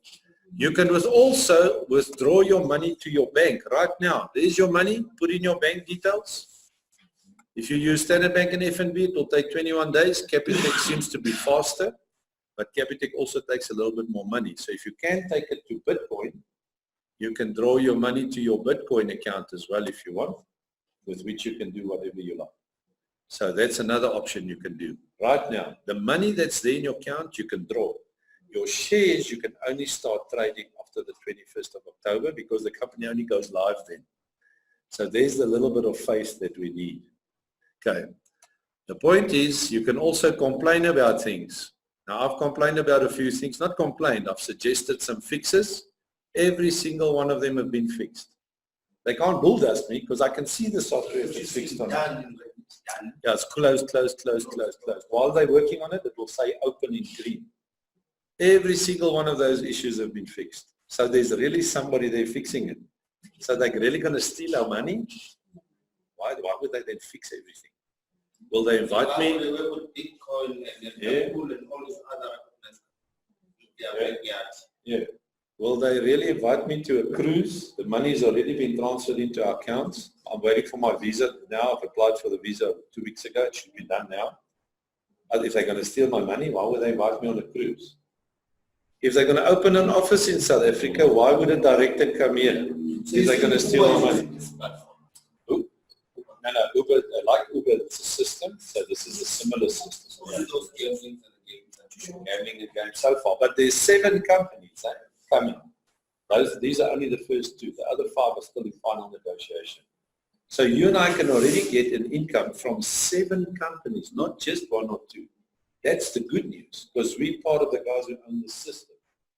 You can also withdraw your money to your bank right now. There's your money. Put in your bank details. If you use Standard Bank and FNB, it will take 21 days. Capitec seems to be faster, but Capitec also takes a little bit more money. So if you can take it to Bitcoin, you can draw your money to your Bitcoin account as well if you want, with which you can do whatever you like. So that's another option you can do. Right now, the money that's there in your account, you can draw. Your shares, you can only start trading after the 21st of October because the company only goes live then. So there's the little bit of faith that we need. Okay. The point is, you can also complain about things. Now, I've complained about a few things. Not complained, I've suggested some fixes. Every single one of them have been fixed. They can't bulldoze me because I can see the software is fixed on it. Yeah, it's closed. While they're working on it, it will say open in green. Every single one of those issues have been fixed. So there's really somebody there fixing it. So they're really going to steal our money? Why would they then fix everything? Will they invite me? They work with Bitcoin and Apple and all these other Yeah. Will they really invite me to a cruise? The money's already been transferred into our accounts. I'm waiting for my visa now. I've applied for the visa 2 weeks ago. It should be done now. If they're going to steal my money, why would they invite me on a cruise? If they're going to open an office in South Africa, why would a director come here? If they're going to steal my money? Who? No, Uber, like Uber, it's a system. So this is a similar system. Gambling and games so far. But there's 7 companies coming. These are only the first 2. The other 5 are still in final negotiation. So you and I can already get an income from 7 companies, not just 1 or 2. That's the good news, because we're part of the guys who own the system.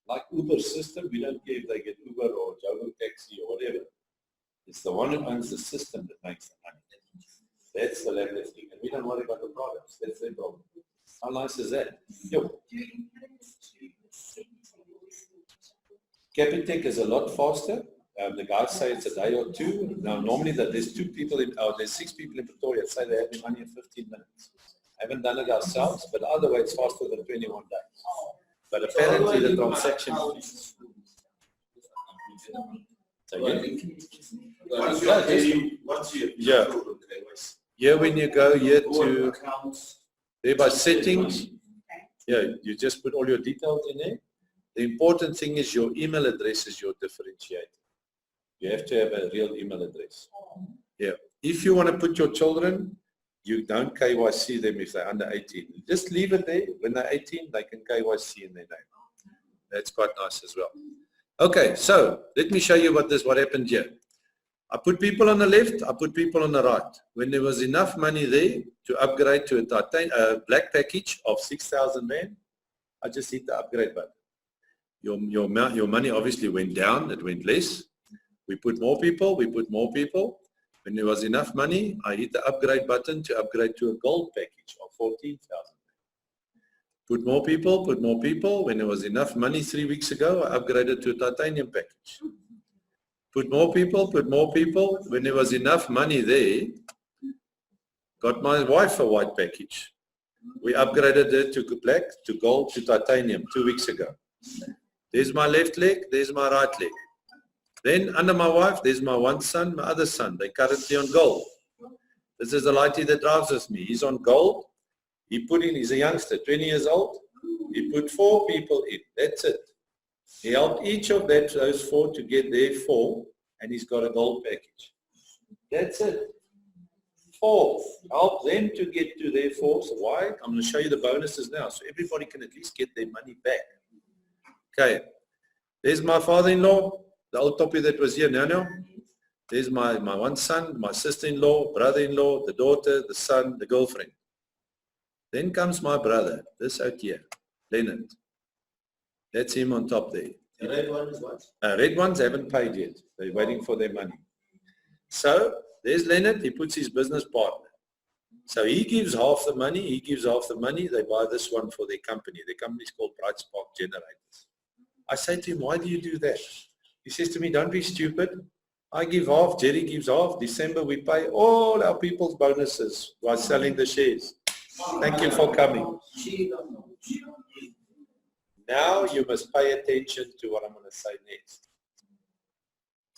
Like Uber's system, we don't care if they get Uber or Jogo Taxi or whatever. It's the one who owns the system that makes the money. That's the level of thing. And we don't worry about the products. That's their problem. How nice is that? Yo. Capitec is a lot faster. The guys say it's a day or 2. Now, normally there's 6 people in Pretoria say they have the money in 15 minutes. I haven't done it ourselves, but either way, it's faster than 21 days. But apparently the transaction fees. Here when you go here to there by settings, you just put all your details in there. The important thing is your email address is your differentiator. You have to have a real email address. Yeah. If you want to put your children, you don't KYC them if they're under 18. Just leave it there. When they're 18, they can KYC in their name. That's quite nice as well. Okay, so let me show you what happened here. I put people on the left, I put people on the right. When there was enough money there to upgrade to a black package of 6,000 Rand, I just hit the upgrade button. Your money obviously went down, it went less. We put more people. When there was enough money, I hit the upgrade button to upgrade to a gold package of 14,000. Put more people. When there was enough money 3 weeks ago, I upgraded to a titanium package. Put more people. When there was enough money there, got my wife a white package. We upgraded it to black, to gold, to titanium 2 weeks ago. There's my left leg, there's my right leg. Then under my wife, there's my one son, my other son. They're currently on gold. This is the lighty that drives with me. He's on gold. He's a youngster, 20 years old. He put 4 people in. That's it. He helped each of those 4 to get their 4, and he's got a gold package. That's it. 4. Help them to get to their 4. So why? I'm going to show you the bonuses now, so everybody can at least get their money back. Okay. There's my father-in-law. The old toppy that was here, no. There's my one son, my sister-in-law, brother-in-law, the daughter, the son, the girlfriend. Then comes my brother, this out here, Leonard. That's him on top there. The red one is what? Red ones haven't paid yet. They're waiting for their money. So there's Leonard, he puts his business partner. So he gives half the money, they buy this one for their company. Their company is called Bright Spark Generators. I say to him, why do you do that? He says to me, don't be stupid. I give half, Jerry gives half. December we pay all our people's bonuses while selling the shares. Thank you for coming. Now you must pay attention to what I'm going to say next.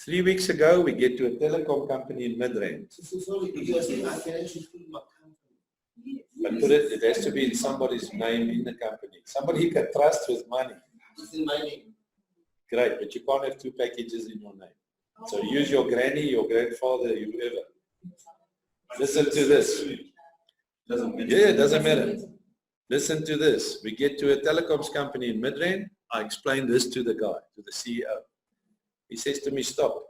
3 weeks ago, we get to a telecom company in Midrand. So sorry, you are saying I can actually put my company. But it has to be in somebody's name in the company. Somebody you can trust with money. It's in my name. Great, but you can't have 2 packages in your name. So use your granny, your grandfather, whoever. Listen to this. Doesn't matter. Yeah, it doesn't matter. Listen to this. We get to a telecoms company in Midrand. I explain this to the guy, to the CEO. He says to me, stop.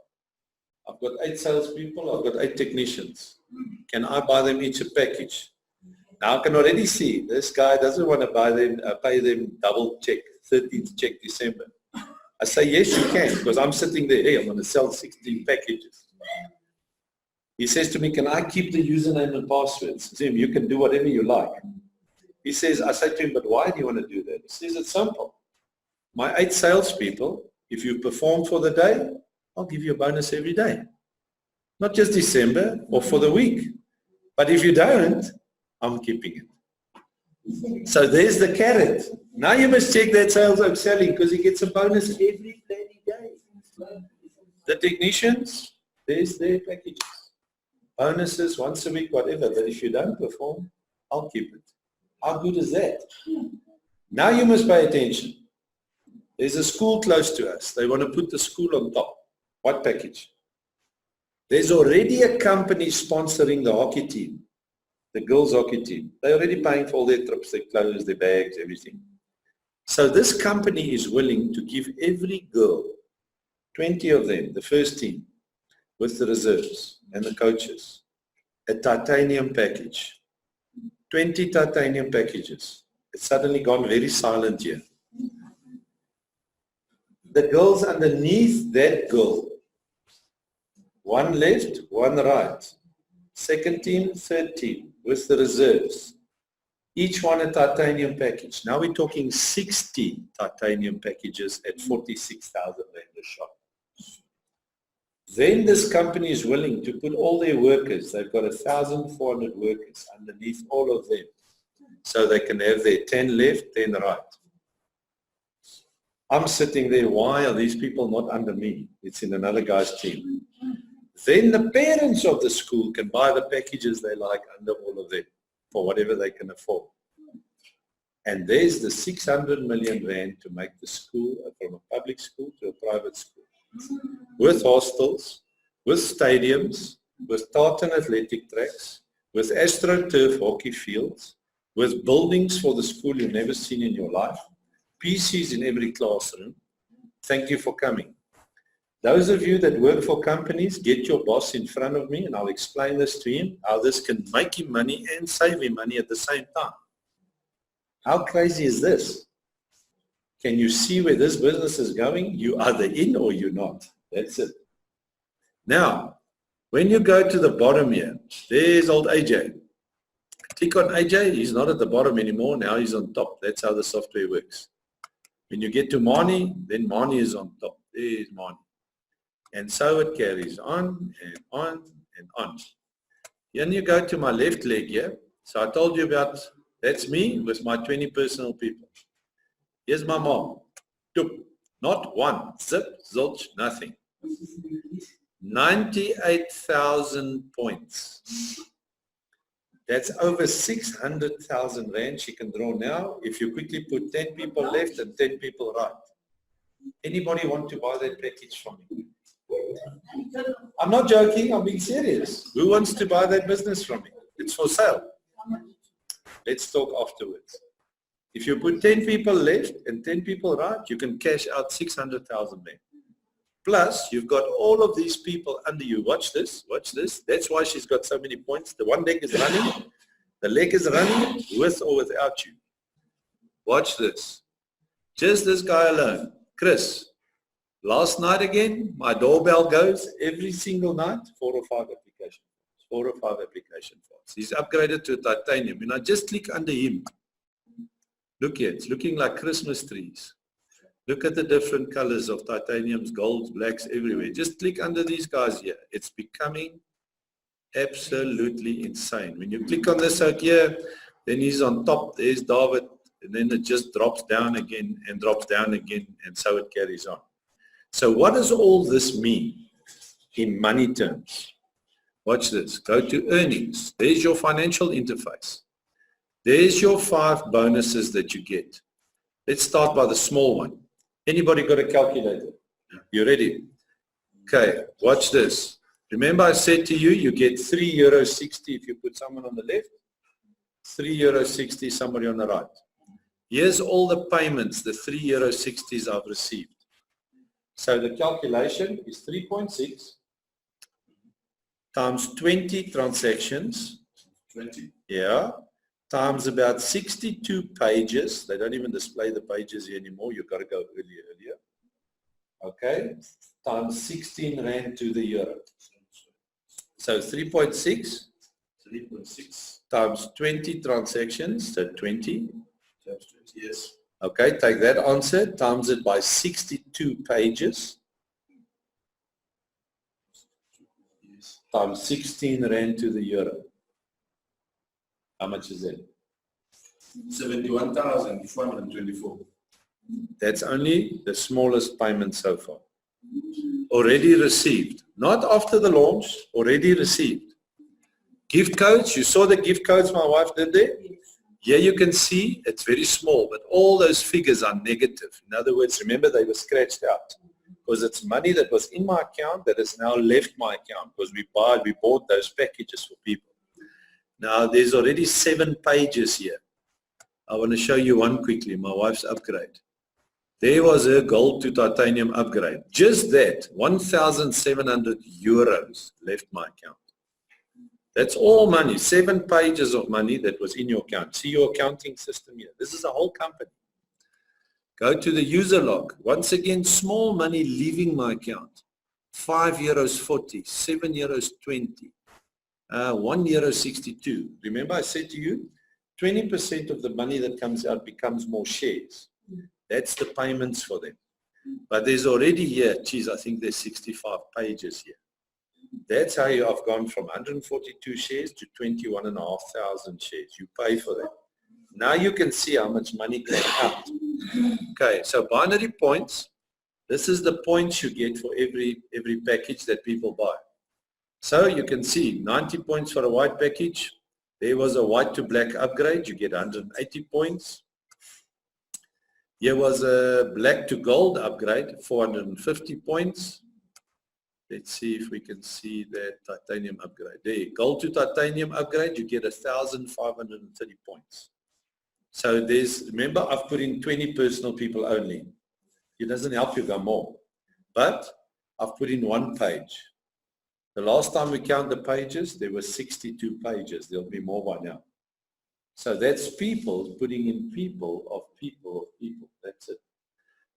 I've got 8 salespeople, I've got 8 technicians. Can I buy them each a package? Now I can already see this guy doesn't want to buy them, pay them double check, 13th check December. I say, yes, you can, because I'm sitting there, hey, I'm going to sell 16 packages. He says to me, can I keep the username and passwords? Zim, you can do whatever you like. He says, I say to him, but why do you want to do that? He says, it's simple. My 8 salespeople, if you perform for the day, I'll give you a bonus every day. Not just December or for the week. But if you don't, I'm keeping it. So there's the carrot. Now you must check that sales I'm selling because he gets a bonus every bloody day. The technicians, there's their packages. Bonuses once a week, whatever. But if you don't perform, I'll keep it. How good is that? Now you must pay attention. There's a school close to us. They want to put the school on top. What package? There's already a company sponsoring the hockey team, the girls hockey team. They're already paying for all their trips, their clothes, their bags, everything. So this company is willing to give every girl, 20 of them, the first team, with the reserves and the coaches, a titanium package. 20 titanium packages. It's suddenly gone very silent here. The girls underneath that girl, one left, one right, second team, third team, with the reserves, each one a titanium package. Now we're talking 60 titanium packages at 46,000 rand a shot. Then this company is willing to put all their workers, they've got 1,400 workers underneath all of them, so they can have their 10 left, 10 right. I'm sitting there, why are these people not under me? It's in another guy's team. Then the parents of the school can buy the packages they like under all of them for whatever they can afford. And there's the 600 million rand to make the school from a public school to a private school. With hostels, with stadiums, with tartan athletic tracks, with AstroTurf hockey fields, with buildings for the school you've never seen in your life, PCs in every classroom. Thank you for coming. Those of you that work for companies, get your boss in front of me and I'll explain this to him, how this can make him money and save him money at the same time. How crazy is this? Can you see where this business is going? You either in or you're not. That's it. Now, when you go to the bottom here, there's old AJ. Click on AJ, he's not at the bottom anymore, now he's on top. That's how the software works. When you get to Mani, then Mani is on top. There's Mani. And so it carries on and on and on. Then you go to my left leg here. So I told you about, that's me with my 20 personal people. Here's my mom. Not one. Zip, zilch, nothing. 98,000 points. That's over 600,000 rand she can draw now if you quickly put 10 people left and 10 people right. Anybody want to buy that package from me? I'm not joking, I'm being serious. Who wants to buy that business from me? It's for sale. Let's talk afterwards. If you put 10 people left and 10 people right, you can cash out 600,000 rand. Plus, you've got all of these people under you. Watch this, watch this. That's why she's got so many points. The one leg is running. The leg is running with or without you. Watch this. Just this guy alone. Chris, last night again, my doorbell goes every single night, 4 or 5 application forms. 4 or 5 application forms. He's upgraded to titanium. And I just click under him. Look here, it's looking like Christmas trees. Look at the different colors of titaniums, golds, blacks, everywhere. Just click under these guys here. It's becoming absolutely insane. When you click on this out here, then he's on top. There's David. And then it just drops down again and drops down again. And so it carries on. So what does all this mean? in money terms. Watch this. Go to earnings. There's your financial interface. There's your 5 bonuses that you get. Let's start by the small one. Anybody got a calculator? You ready? Okay, watch this. Remember I said to you, you get €3.60 if you put someone on the left, €3.60 somebody on the right. Here's all the payments, the €3.60 I've received. So the calculation is 3.6 times 20 transactions, 20. yeah, times about 62 pages. They don't even display the pages here anymore. You've got to go earlier. Okay, times 16 Rand to the euro. So 3.6 times 20 transactions, so 20. Times 20, yes. Okay, take that answer, times it by 62 pages, times 16 Rand to the euro. How much is that? 71,424. That's only the smallest payment so far. Already received. Not after the launch, already received. Gift codes, you saw the gift codes my wife did there? Here you can see it's very small, but all those figures are negative. In other words, remember they were scratched out because it's money that was in my account that has now left my account because we bought those packages for people. Now there's already 7 pages here. I want to show you one quickly, my wife's upgrade. There was her gold to titanium upgrade. Just that, 1,700 euros left my account. That's all money, 7 pages of money that was in your account. See your accounting system here. This is a whole company. Go to the user log. Once again, small money leaving my account. €5.40, €7.20, €1.62. Remember I said to you, 20% of the money that comes out becomes more shares. That's the payments for them. But there's already here, geez, I think there's 65 pages here. That's how I've gone from 142 shares to 21,500 shares. You pay for that. Now you can see how much money came out. Okay, so binary points. This is the points you get for every package that people buy. So you can see 90 points for a white package. There was a white to black upgrade. You get 180 points. Here was a black to gold upgrade, 450 points. Let's see if we can see that titanium upgrade. There, gold to titanium upgrade, you get 1,530 points. So there's, remember I've put in 20 personal people only. It doesn't help you go more. But I've put in 1 page. The last time we count the pages, there were 62 pages. There'll be more by now. So that's people putting in people of people of people. That's it.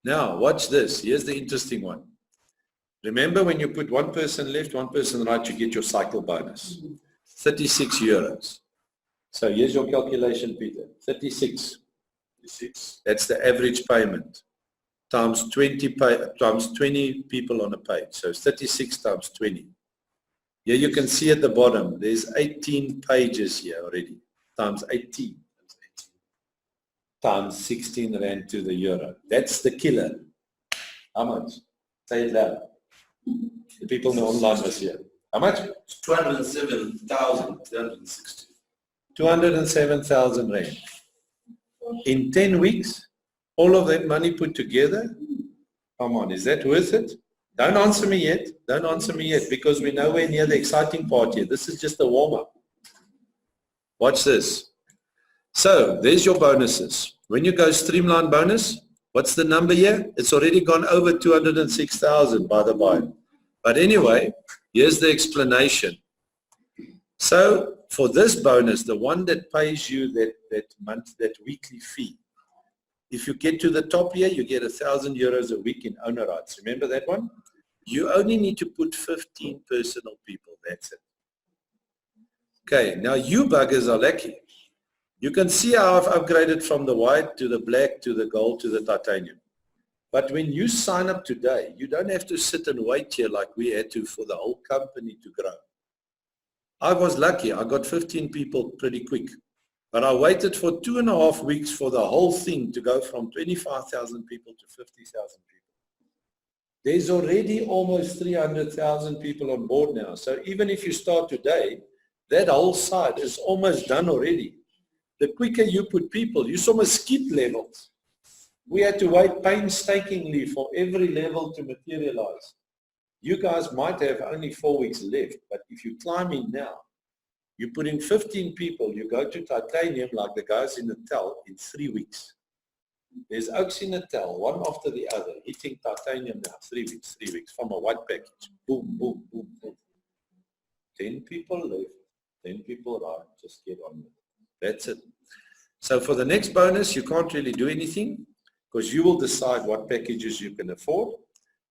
Now, watch this. Here's the interesting one. Remember when you put 1 person left, 1 person right, you get your cycle bonus. 36 euros. So here's your calculation, Peter. 36. That's the average payment. Times 20 people on a page. So 36 times 20. Here you can see at the bottom, there's 18 pages here already. Times 18. Times 16 Rand to the euro. That's the killer. How much? Say it loud. The people in the online was here. How much? 207,360. 207,000 Rand. In 10 weeks, all of that money put together, come on, is that worth it? Don't answer me yet. Don't answer me yet because we're nowhere near the exciting part here. This is just a warm-up. Watch this. So there's your bonuses. When you go streamline bonus, what's the number here? It's already gone over 206,000 by the by. But anyway, here's the explanation. So for this bonus, the one that pays you that weekly fee, if you get to the top here, you get 1,000 euros a week in owner rights. Remember that one? You only need to put 15 personal people. That's it. Okay, now you buggers are lucky. You can see how I've upgraded from the white to the black to the gold to the titanium. But when you sign up today, you don't have to sit and wait here like we had to for the whole company to grow. I was lucky. I got 15 people pretty quick. But I waited for 2.5 weeks for the whole thing to go from 25,000 people to 50,000 people. There's already almost 300,000 people on board now. So even if you start today, that whole side is almost done already. The quicker you put people, you almost skip levels. We had to wait painstakingly for every level to materialize. You guys might have only 4 weeks left, but if you climb in now, you put in 15 people, you go to titanium like the guys in the TEL in 3 weeks. There's oaks in the TEL, one after the other, hitting titanium now, 3 weeks, from a white package. Boom, boom, boom, boom. 10 people left, 10 people right, just get on with it. That's it. So for the next bonus, you can't really do anything because you will decide what packages you can afford.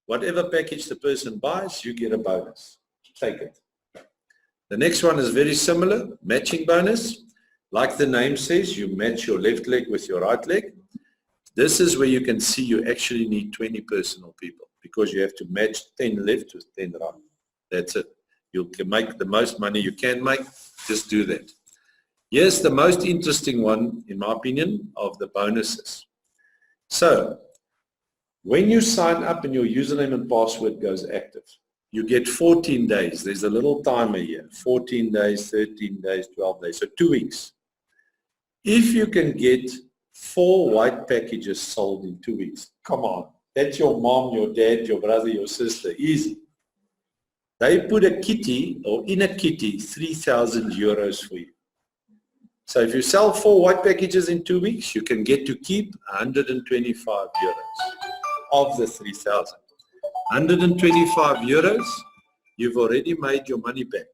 Whatever package the person buys, you get a bonus. Take it. The next one is very similar, matching bonus. Like the name says, you match your left leg with your right leg. This is where you can see you actually need 20 personal people because you have to match 10 left with 10 right. That's it. You can make the most money you can make. Just do that. Here's the most interesting one, in my opinion, of the bonuses. So, when you sign up and your username and password goes active, you get 14 days. There's a little timer here. 14 days, 13 days, 12 days. So 2 weeks. If you can get 4 white packages sold in 2 weeks, come on. That's your mom, your dad, your brother, your sister. Easy. They put a kitty, or in a kitty, 3,000 euros for you. So if you sell 4 white packages in 2 weeks, you can get to keep 125 euros of the 3,000. 125 euros, you've already made your money back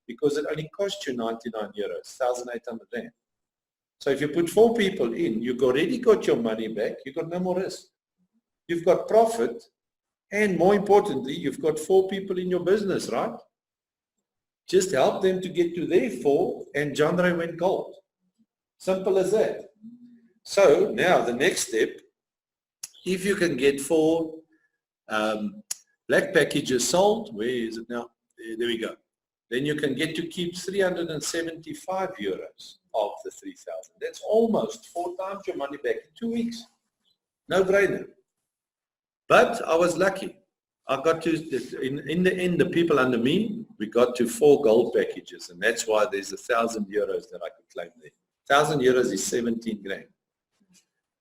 because it only cost you 99 euros, 1,800 rand. So if you put 4 people in, you've already got your money back. You've got no more risk. You've got profit. And more importantly, you've got 4 people in your business, right? Just help them to get to their 4 and genre went gold. Simple as that. So now the next step, if you can get 4 black packages sold, where is it now? There we go. Then you can get to keep 375 euros of the 3,000. That's almost 4 times your money back in 2 weeks. No brainer. But I was lucky. I got to, in the end, the people under me, we got to 4 gold packages, and that's why there's 1,000 euros that I could claim there. 1,000 euros is 17 grand.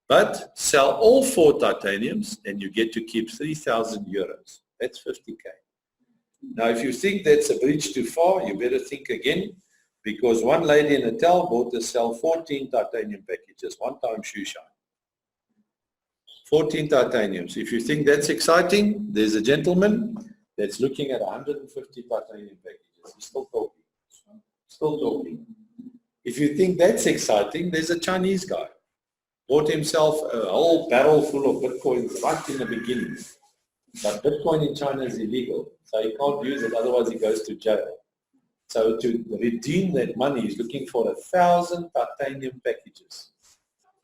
But sell all 4 titaniums, and you get to keep 3,000 euros. That's 50K. Now, if you think that's a bridge too far, you better think again, because one lady in a TEL bought to sell 14 titanium packages, one time shoe shine. 14 titaniums. If you think that's exciting, there's a gentleman that's looking at 150 titanium packages. He's still talking. Still talking. If you think that's exciting, there's a Chinese guy. Bought himself a whole barrel full of Bitcoins right in the beginning. But Bitcoin in China is illegal, so he can't use it, otherwise he goes to jail. So to redeem that money, he's looking for 1,000 titanium packages.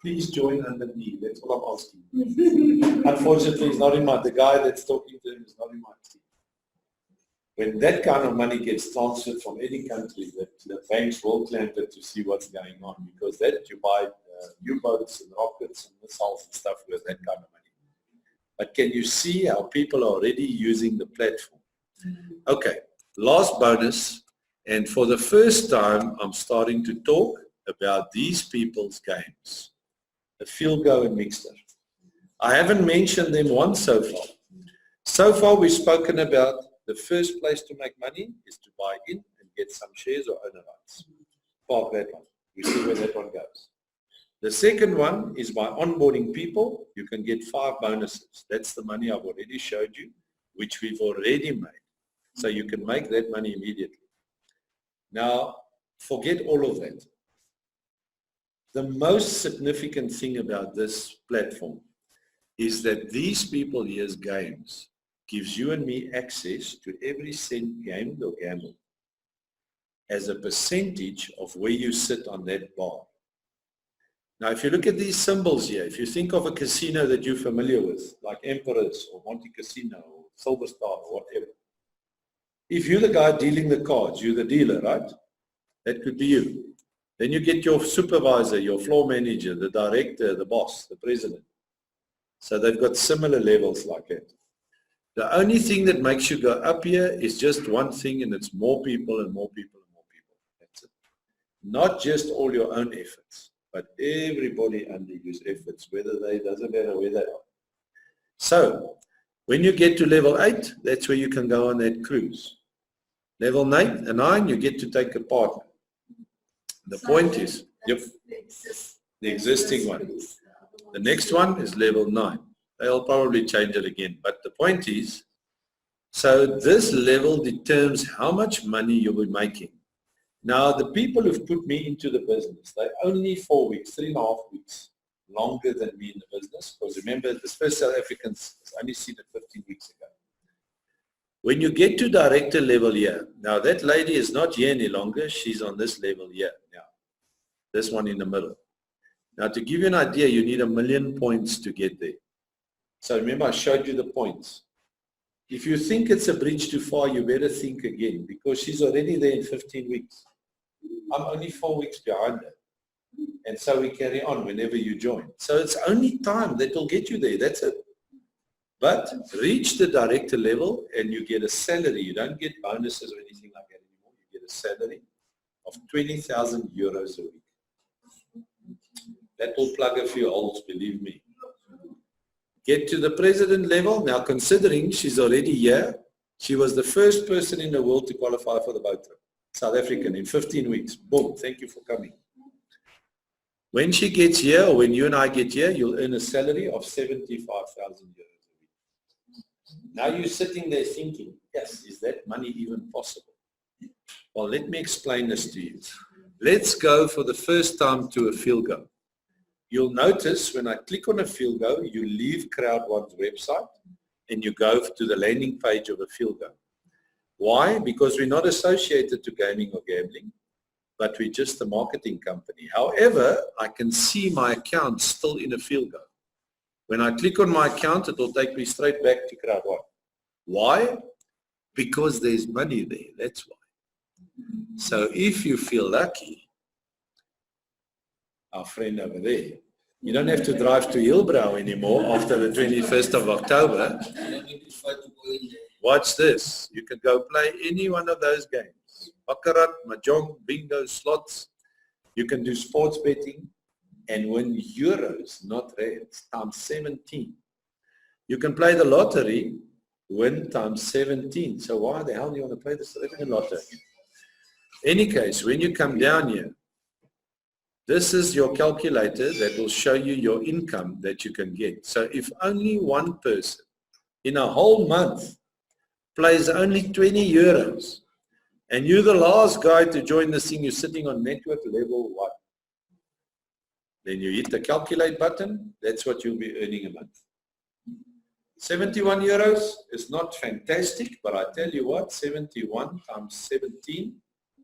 Please join under me. That's all I'm asking. Unfortunately, he's not in the guy that's talking to him is not in my team. When that kind of money gets transferred from any country, the banks will clamp it to see what's going on, because that you buy U-boats and rockets and missiles and stuff with that kind of money. But can you see how people are already using the platform? Okay, last bonus, and for the first time, I'm starting to talk about these people's games. The Field-Go and Mixter. I haven't mentioned them once so far. So far, we've spoken about the first place to make money is to buy in and get some shares or owner rights. Park that one. We see where that one goes. The second one is by onboarding people. You can get 5 bonuses. That's the money I've already showed you, which we've already made. So you can make that money immediately. Now, forget all of that. The most significant thing about this platform is that these people here's games gives you and me access to every cent gamed or gambled as a percentage of where you sit on that bar. Now, if you look at these symbols here, if you think of a casino that you're familiar with, like Emperor's or Monte Casino or Silver Star or whatever, if you're the guy dealing the cards, you're the dealer, right? That could be you. Then you get your supervisor, your floor manager, the director, the boss, the president. So they've got similar levels like that. The only thing that makes you go up here is just one thing, and it's more people and more people and more people. That's it. Not just all your own efforts, but everybody under your efforts, doesn't matter where they are. So, when you get to level 8, that's where you can go on that cruise. Level 9, you get to take a partner. The point is, yep, the existing one. The next one is level 9. They'll probably change it again. But the point is, so this level determines how much money you'll be making. Now, the people who've put me into the business, they're only 4 weeks, 3.5 weeks longer than me in the business. Because remember, the first South Africans only seen it 15 weeks ago. When you get to director level here, now that lady is not here any longer. She's on this level here now. This one in the middle. Now, to give you an idea, you need 1 million points to get there. So remember, I showed you the points. If you think it's a bridge too far, you better think again, because she's already there in 15 weeks. I'm only 4 weeks behind her. And so we carry on whenever you join. So it's only time that will get you there. That's it. But reach the director level and you get a salary. You don't get bonuses or anything like that anymore. You get a salary of 20,000 euros a week. That will plug a few holes, believe me. Get to the president level. Now, considering she's already here, she was the first person in the world to qualify for the boat trip. South African in 15 weeks. Boom. Thank you for coming. When she gets here, or when you and I get here, you'll earn a salary of 75,000 euros a week. Now you're sitting there thinking, yes, is that money even possible? Well, let me explain this to you. Let's go for the first time to a field goal. You'll notice when I click on a field goal, you leave Crowd1's website and you go to the landing page of a field goal. Why? Because we're not associated to gaming or gambling, but we're just a marketing company. However, I can see my account still in a field goal. When I click on my account, it will take me straight back to Crowd1. Why? Because there's money there. That's why. So if you feel lucky, our friend over there, you don't have to drive to Hillbrow anymore after the 21st of October. Watch this. You can go play any one of those games. Baccarat, mahjong, bingo, slots. You can do sports betting and win euros, not rands, times 17. You can play the lottery, win times 17. So why the hell do you want to play the South African lottery? Any case, when you come down here, this is your calculator that will show you your income that you can get. So if only one person in a whole month plays only 20 euros, and you're the last guy to join this thing, you're sitting on network level 1. Then you hit the calculate button, that's what you'll be earning a month. 71 euros is not fantastic, but I tell you what, 71 times 17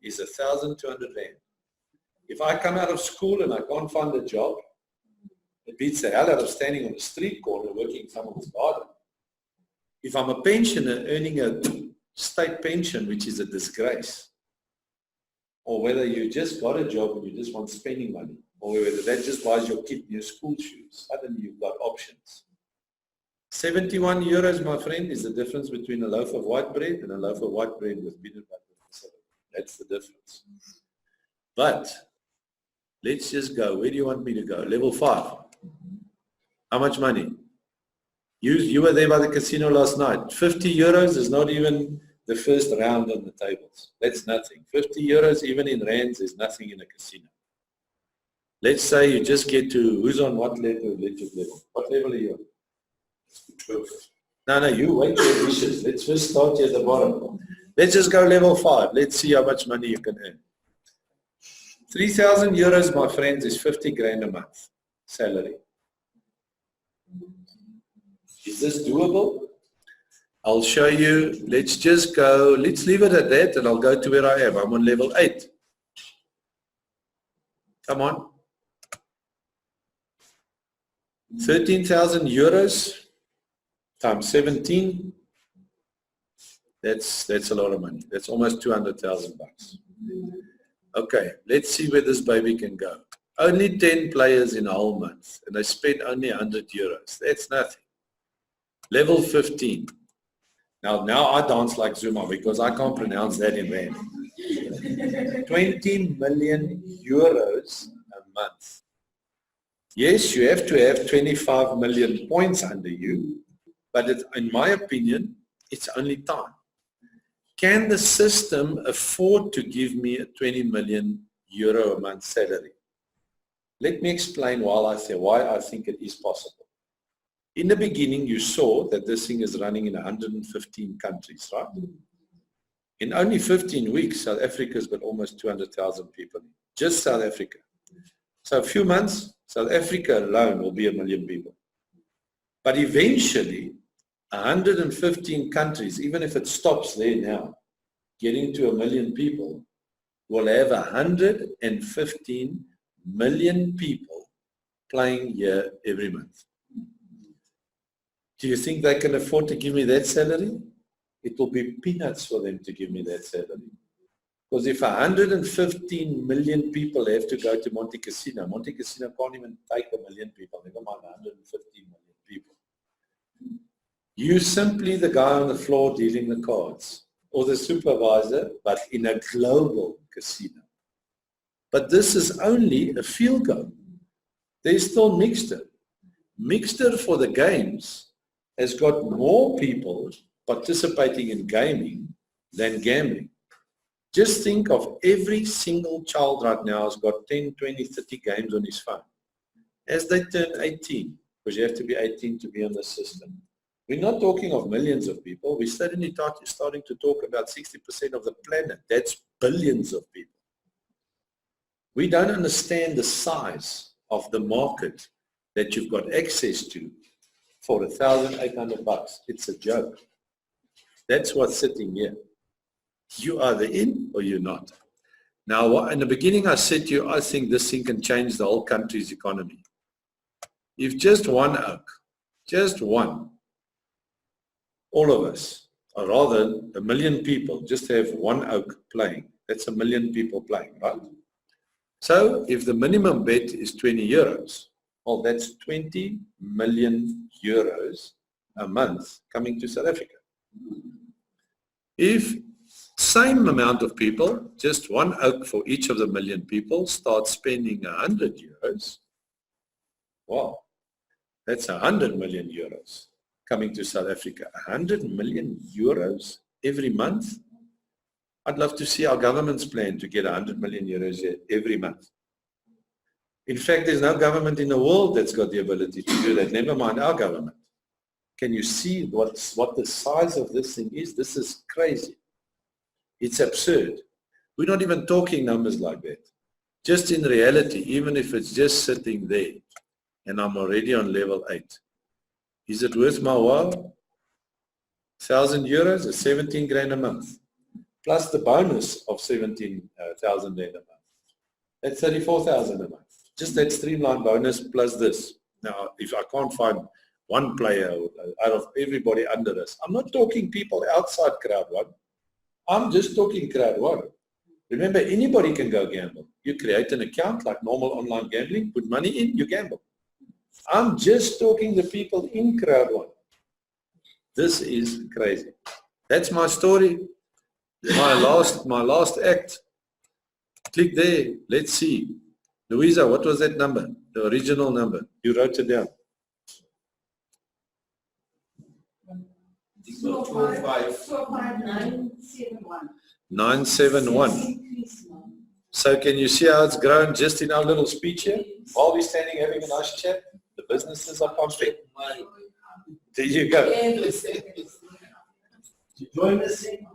is 1,200 rand. If I come out of school and I can't find a job, it beats the hell out of standing on the street corner working in someone's garden. If I'm a pensioner earning a state pension, which is a disgrace, or whether you just got a job and you just want spending money, or whether that just buys your kid new school shoes, suddenly you've got options. 71 euros, my friend, is the difference between a loaf of white bread and a loaf of white bread with peanut butter. That's the difference. But let's just go. Where do you want me to go? Level 5. How much money? You were there by the casino last night. 50 euros is not even the first round on the tables. That's nothing. 50 euros, even in rands, is nothing in a casino. Let's say you just get to, who's on what level? What level are you on? 12. No, you wait your wishes. Let's first start here at the bottom. Let's just go level 5. Let's see how much money you can earn. 3,000 euros, my friends, is 50 grand a month salary. Is this doable? I'll show you. Let's just go. Let's leave it at that and I'll go to where I am. I'm on level 8. Come on. 13,000 euros times 17. That's a lot of money. That's almost 200,000 bucks. Okay, let's see where this baby can go. Only 10 players in a whole month, and they spend only 100 euros. That's nothing. Level 15. Now I dance like Zuma because I can't pronounce that in rand. 20 million euros a month. Yes, you have to have 25 million points under you, but in my opinion, it's only time. Can the system afford to give me a 20 million euro a month salary? Let me explain why I think it is possible. In the beginning, you saw that this thing is running in 115 countries, right? In only 15 weeks, South Africa's got almost 200,000 people, just South Africa. So a few months, South Africa alone will be 1 million people. But eventually, 115 countries, even if it stops there now, getting to 1 million people, will have 115 million people playing here every month. Do you think they can afford to give me that salary? It will be peanuts for them to give me that salary. Because if 115 million people have to go to Monte Cassino can't even take 1 million people, never mind 115 million people. You simply the guy on the floor dealing the cards, or the supervisor, but in a global casino. But this is only a field goal. There's still Mixter. Mixter for the games has got more people participating in gaming than gambling. Just think of every single child right now has got 10, 20, 30 games on his phone. As they turn 18, because you have to be 18 to be on the system. We're not talking of millions of people. We're suddenly starting to talk about 60% of the planet. That's billions of people. We don't understand the size of the market that you've got access to for $1,800. It's a joke. That's what's sitting here. You are either in or you're not. Now, in the beginning I said to you, I think this thing can change the whole country's economy. If just one oak, just one, all of us, or rather 1 million people, just have one oak playing. That's 1 million people playing, right? So if the minimum bet is 20 euros, well, that's 20 million euros a month coming to South Africa. If same amount of people, just one oak for each of the 1 million people, start spending 100 euros, wow, that's 100 million euros coming to South Africa. 100 million euros every month? I'd love to see our government's plan to get 100 million euros every month. In fact, there's no government in the world that's got the ability to do that, never mind our government. Can you see what the size of this thing is? This is crazy. It's absurd. We're not even talking numbers like that. Just in reality, even if it's just sitting there, and I'm already on level 8, is it worth my while? 1,000 euros is 17 grand a month, plus the bonus of 17,000 rand a month. That's 34,000 a month. Just that streamline bonus plus this. Now, if I can't find one player out of everybody under us, I'm not talking people outside Crowd1. I'm just talking Crowd1. Remember, anybody can go gamble. You create an account like normal online gambling, put money in, you gamble. I'm just talking the people in Crowd1. This is crazy. That's my story. My last act. Click there. Let's see. Louisa, what was that number? The original number. You wrote it down. 971. So can you see how it's grown just in our little speech here? While we're standing having a nice chat, the businesses are pumping. There you go. To join this thing,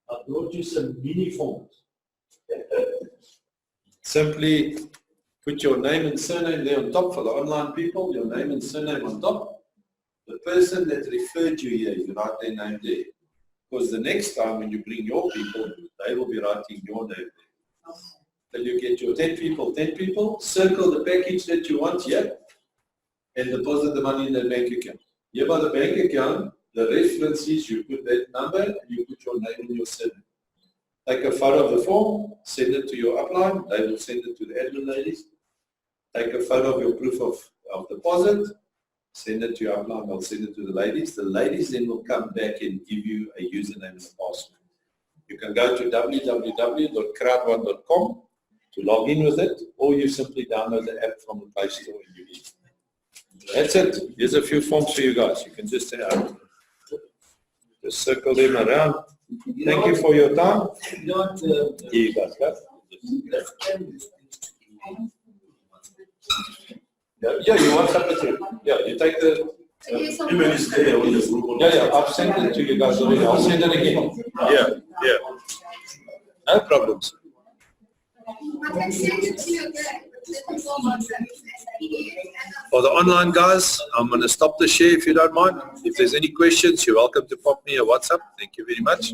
I brought you some mini forms. Simply put your name and surname there on top for the online people, your name and surname on top. The person that referred you here, you write their name there. Because the next time when you bring your people, they will be writing your name there. Till you get your 10 people, circle the package that you want here, and deposit the money in the bank account. Here by the bank account, the reference is you put that number, and you put your name and your surname. Take a photo of the form, send it to your upline, they will send it to the admin ladies. Take a photo of your proof of deposit, Send it to your upline, I'll send it to the ladies. The ladies then will come back and give you a username and password. You can go to www.crowd1.com to log in with it, or you simply download the app from the Play Store and you use it. That's it. Here's a few forms for you guys. You can just circle them around. Thank you for your time. Here you guys go. Yeah, you WhatsApp it too. Yeah, you take the Email is there on the group. yeah, I've sent it to you guys already. I'll send it again. Yeah. No problems. For the online guys, I'm going to stop the share if you don't mind. If there's any questions, you're welcome to pop me a WhatsApp. Thank you very much.